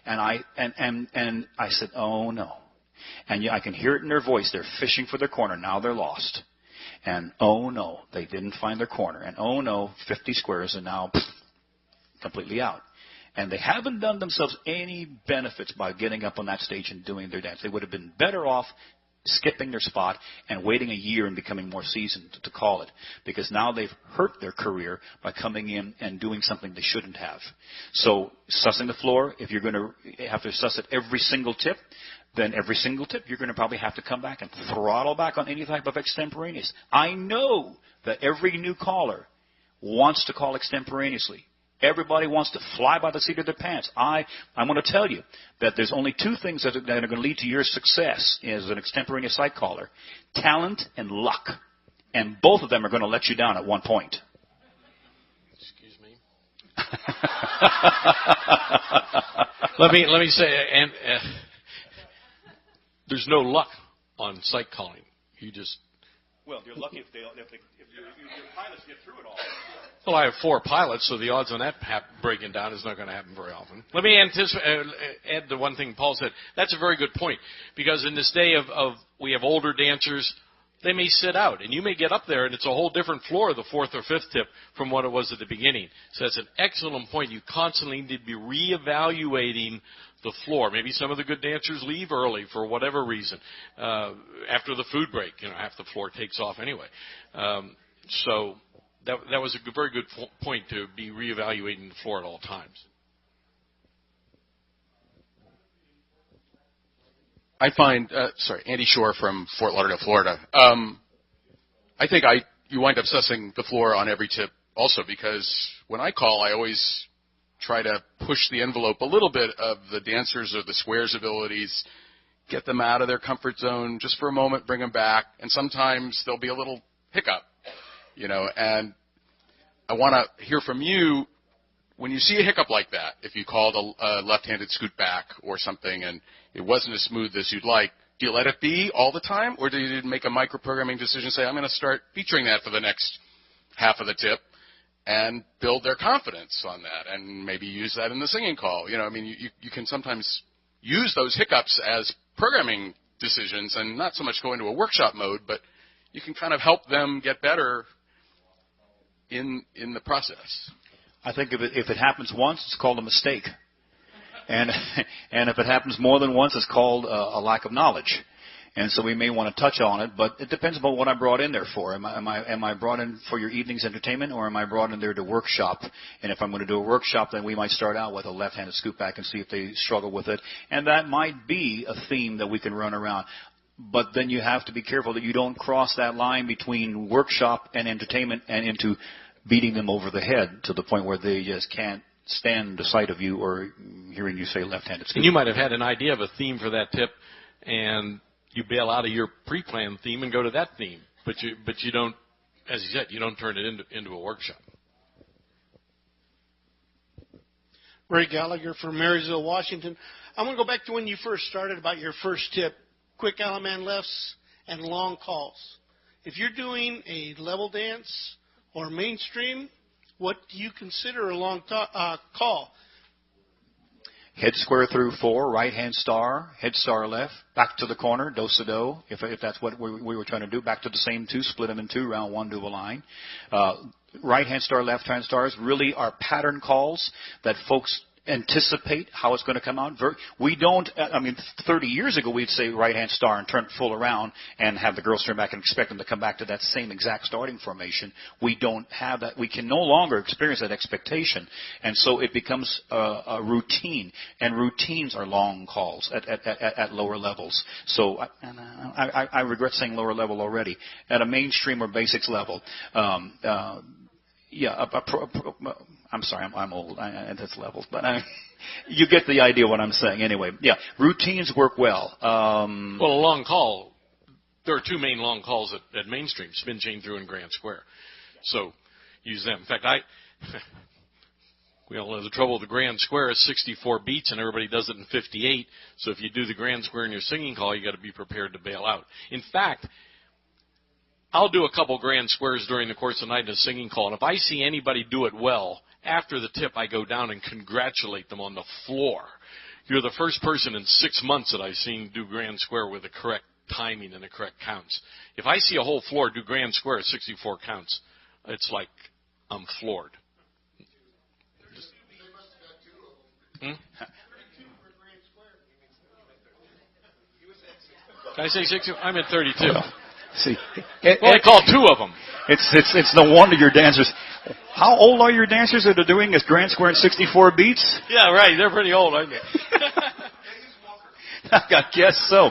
B: And I said, oh no. And I can hear it in their voice. They're fishing for their corner. Now they're lost. And oh no, they didn't find their corner. And oh no, 50 squares and now completely out. And they haven't done themselves any benefits by getting up on that stage and doing their dance. They would have been better off skipping their spot and waiting a year and becoming more seasoned to call it. Because now they've hurt their career by coming in and doing something they shouldn't have. So sussing the floor, if you're going to have to suss it every single tip, then every single tip you're going to probably have to come back and throttle back on any type of extemporaneous. I know that every new caller wants to call extemporaneously. Everybody wants to fly by the seat of their pants. I'm going to tell you that there's only two things that are going to lead to your success as an extemporaneous sight caller: talent and luck. And both of them are going to let you down at one point.
A: Excuse me. let me say, there's no luck on sight calling.
B: Well, you're lucky if your pilots get through it all.
A: Well, I have 4 pilots, so the odds on that breaking down is not going to happen very often. Let me add the one thing Paul said. That's a very good point, because in this day of we have older dancers, they may sit out, and you may get up there, and it's a whole different floor, the 4th or 5th tip, from what it was at the beginning. So that's an excellent point. You constantly need to be reevaluating the floor. Maybe some of the good dancers leave early for whatever reason. After the food break, half the floor takes off anyway. So that was a very good point, to be reevaluating the floor at all times.
H: I find, Andy Shore from Fort Lauderdale, Florida. I think you wind up sussing the floor on every tip also, because when I call, I always try to push the envelope a little bit of the dancers or the squares' abilities, get them out of their comfort zone just for a moment, bring them back, and sometimes there'll be a little hiccup, and I want to hear from you when you see a hiccup like that. If you called a left-handed scoot back or something and it wasn't as smooth as you'd like, do you let it be all the time, or do you make a micro-programming decision and say, I'm going to start featuring that for the next half of the tip and build their confidence on that and maybe use that in the singing call? You can sometimes use those hiccups as programming decisions and not so much go into a workshop mode, but you can kind of help them get better in the process.
B: I think if it happens once, it's called a mistake. And if it happens more than once, it's called a lack of knowledge. And so we may want to touch on it, but it depends upon what I brought in there for. Am I brought in for your evening's entertainment, or am I brought in there to workshop? And if I'm going to do a workshop, then we might start out with a left-handed scoop back and see if they struggle with it. And that might be a theme that we can run around. But then you have to be careful that you don't cross that line between workshop and entertainment and into beating them over the head to the point where they just can't stand the sight of you or hearing you say left-handed scoop.
A: And you might have had an idea of a theme for that tip, and you bail out of your pre-planned theme and go to that theme. But you don't, as you said, you don't turn it into a workshop.
I: Ray Gallagher from Marysville, Washington. I'm going to go back to when you first started about your first tip, quick Alaman lefts and long calls. If you're doing a level dance or mainstream, what do you consider a long call?
B: Head square through 4, right-hand star, head star left, back to the corner, do-sa-do, if that's what we were trying to do, back to the same 2, split them in 2, round 1, do a line. Right-hand star, left-hand stars really are pattern calls that folks anticipate how it's going to come out. We don't, 30 years ago we'd say right-hand star and turn full around and have the girls turn back and expect them to come back to that same exact starting formation. We don't have that. We can no longer experience that expectation. And so it becomes a routine. And routines are long calls at lower levels. So I regret saying lower level already. At a mainstream or basics level, I'm sorry, I'm old at this level, but you get the idea of what I'm saying. Anyway, yeah, routines work well.
A: Well, a long call, there are 2 main long calls at mainstream, spin, chain through, and grand square. So use them. In fact, we all know the trouble with the grand square is 64 beats, and everybody does it in 58. So if you do the grand square in your singing call, you got to be prepared to bail out. In fact, I'll do a couple grand squares during the course of the night in a singing call, and if I see anybody do it well, after the tip I go down and congratulate them on the floor. You're the first person in 6 months that I've seen do grand square with the correct timing and the correct counts. If I see a whole floor do grand square at 64 counts, it's like I'm floored. Can I say 60? I'm at 32.
B: See,
A: I call 2 of them.
B: It's no wonder your dancers. How old are your dancers that are doing this grand square in 64 beats?
A: Yeah, right. They're pretty old, aren't they?
B: I guess so.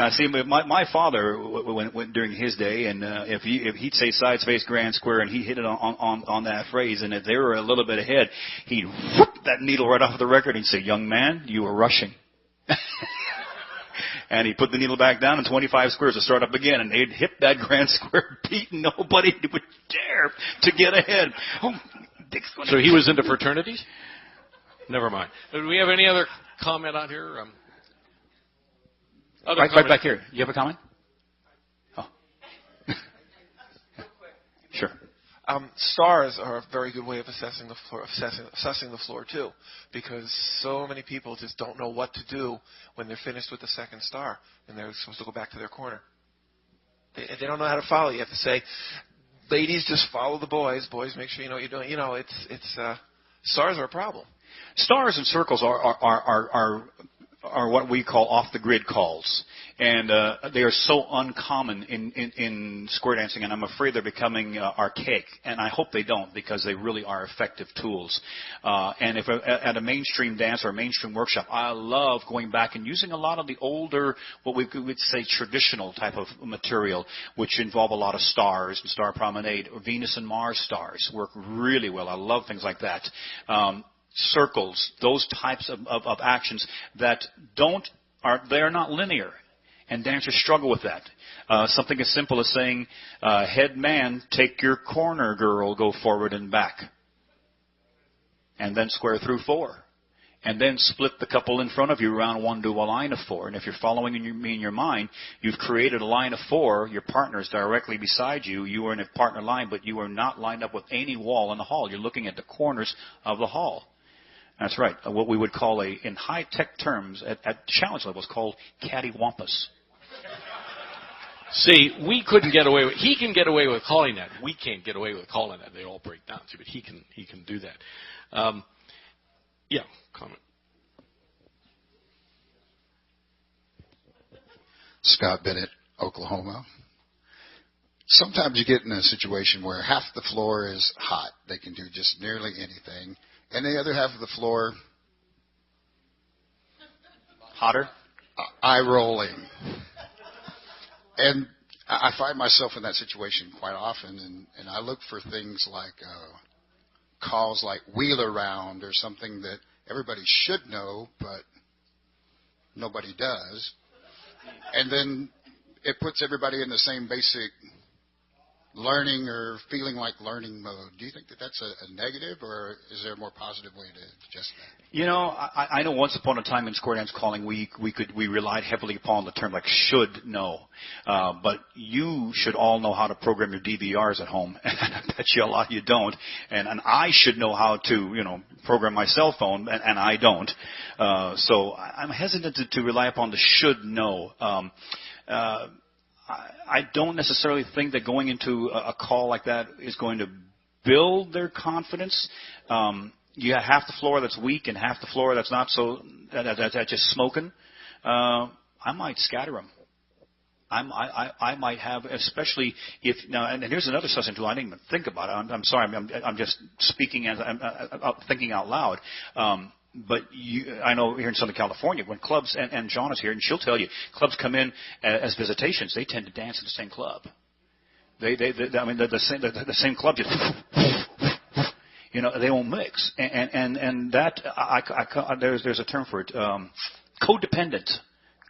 B: See, my father went during his day, and if he'd say side space grand square, and he hit it on that phrase, and if they were a little bit ahead, he'd whoop that needle right off the record, and he'd say, "Young man, you were rushing." And he'd put the needle back down, and 25 squares would start up again, and they'd hit that grand square beat, and nobody would dare to get ahead.
A: So he was into fraternities? Never mind. Do we have any other comment out here?
B: Right back here. You have a comment? Oh. Sure.
G: Stars are a very good way of assessing the floor, assessing the floor too, because so many people just don't know what to do when they're finished with the second star and they're supposed to go back to their corner. They don't know how to follow. You have to say, ladies, just follow the boys. Boys, make sure you know what you're doing. You know, stars are a problem.
B: Stars and circles are what we call off-the-grid calls. And they are so uncommon in square dancing, and I'm afraid they're becoming archaic. And I hope they don't, because they really are effective tools. And if at a mainstream dance or a mainstream workshop, I love going back and using a lot of the older, what we would say traditional type of material, which involve a lot of stars and star promenade. Venus and Mars stars work really well. I love things like that. Circles, those types of actions that they're not linear, and dancers struggle with that. Something as simple as saying, head man, take your corner, girl, go forward and back, and then square through 4, and then split the couple in front of you round 1 to a line of 4. And if you're following me in your mind, you've created a line of 4. Your partner is directly beside you. You are in a partner line, but you are not lined up with any wall in the hall. You're looking at the corners of the hall. That's right. What we would call in high-tech terms at challenge levels called cattywampus.
A: See, we couldn't get away with. He can get away with calling that. We can't get away with calling that. They all break down. But he can do that. Yeah, comment.
J: Scott Bennett, Oklahoma. Sometimes you get in a situation where half the floor is hot. They can do just nearly anything. And the other half of the floor,
B: Hotter?
J: eye rolling. And I find myself in that situation quite often, and I look for things like calls like wheel around or something that everybody should know, but nobody does. And then it puts everybody in the same basic learning or feeling like learning mode. Do you think that that's a negative, or is there a more positive way to adjust that?
B: You know, I know once upon a time in square dance calling, we relied heavily upon the term like should know. But you should all know how to program your DVRs at home. I bet you a lot of you don't. And I should know how to, program my cell phone, and I don't. So I'm hesitant to rely upon the should know. I don't necessarily think that going into a call like that is going to build their confidence. You have half the floor that's weak and half the floor that's not so, that's just smoking. I might scatter them. I might have, especially if now. And here's another suggestion too. I didn't even think about it. I'm sorry. I'm just speaking as I'm thinking out loud. But I know here in Southern California, when clubs, and John is here, and she'll tell you, clubs come in as visitations. They tend to dance in the same club. The same club just, they won't mix. And that there's a term for it, codependent.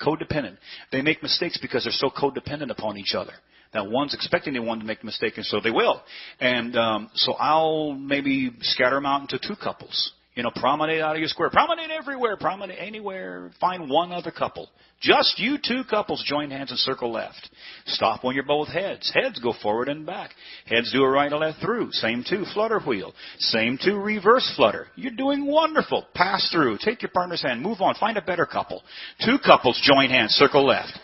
B: Codependent. They make mistakes because they're so codependent upon each other. Now, one's expecting the one to make a mistake, and so they will. And so I'll maybe scatter them out into two couples. Promenade out of your square. Promenade everywhere. Promenade anywhere. Find one other couple. Just you two couples join hands and circle left. Stop when you're both heads. Heads go forward and back. Heads do a right and left through. Same two, flutter wheel. Same two, reverse flutter. You're doing wonderful. Pass through. Take your partner's hand. Move on. Find a better couple. Two couples join hands, circle left.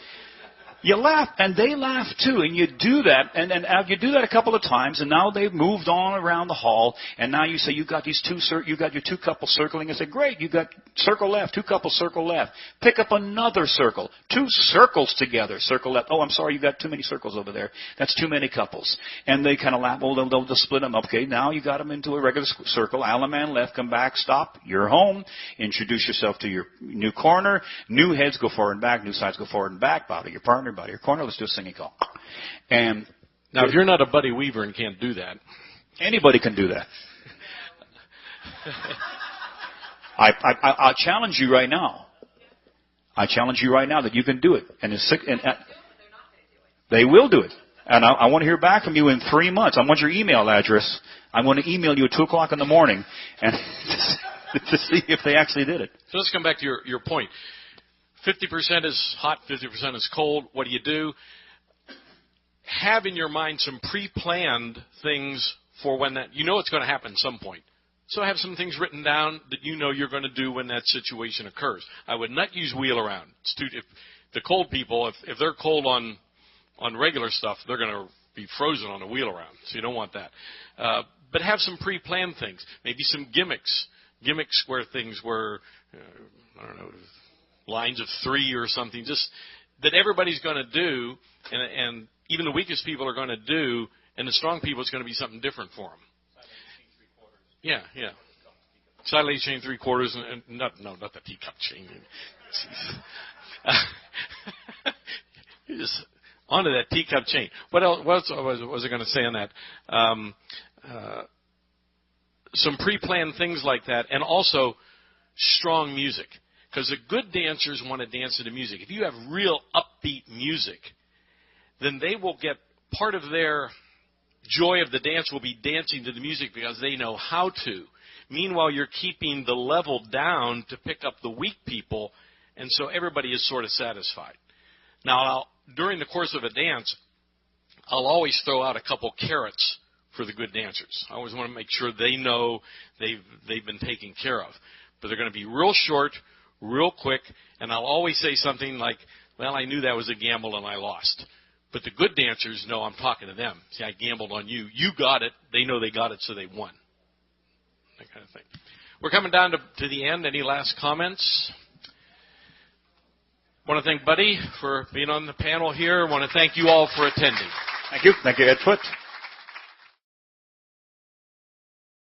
B: You laugh, and they laugh too, and you do that, and you do that a couple of times, and now they've moved on around the hall, and now you say you got your two couples circling, and say, great, you got circle left, two couples circle left. Pick up another circle, two circles together, circle left. Oh, I'm sorry, you got too many circles over there. That's too many couples. And they kind of laugh. Well, they'll just split them up. Okay, now you got them into a regular circle. Alaman left, come back, stop. You're home. Introduce yourself to your new corner. New heads go forward and back. New sides go forward and back. Bow to your partner. By your corner, let's do a singing call. And
A: now, if you're not a Buddy Weaver and can't do that,
B: anybody can do that. I challenge you right now. I challenge you right now that you can do it. And they will do it. And I want to hear back from you in 3 months. I want your email address. I'm going to email you at 2 o'clock in the morning and to see if they actually did it.
A: So let's come back to your point. 50% is hot, 50% is cold. What do? Have in your mind some pre-planned things for when that, it's going to happen at some point. So have some things written down that you're going to do when that situation occurs. I would not use wheel around. If the cold people, if they're cold on regular stuff, they're going to be frozen on a wheel around. So you don't want that. But have some pre-planned things. Maybe some gimmicks where things were, lines of 3 or something, just that everybody's going to do, and even the weakest people are going to do, and the strong people, it's going to be something different for them. Yeah. Side lady chain 3/4, and not the teacup chain. You're just onto that teacup chain. What else was I going to say on that? Some pre-planned things like that, and also strong music. Because the good dancers want to dance to the music. If you have real upbeat music, then they will get part of their joy of the dance will be dancing to the music because they know how to. Meanwhile, you're keeping the level down to pick up the weak people, and so everybody is sort of satisfied. Now, during the course of a dance, I'll always throw out a couple carrots for the good dancers. I always want to make sure they know they've been taken care of. But they're going to be real short, real quick, and I'll always say something like, well, I knew that was a gamble and I lost. But the good dancers know I'm talking to them. See, I gambled on you. You got it. They know they got it, so they won. That kind of thing. We're coming down to the end. Any last comments? I want to thank Buddy for being on the panel here. I want to thank you all for attending.
B: Thank you. Thank you, Ed Foote.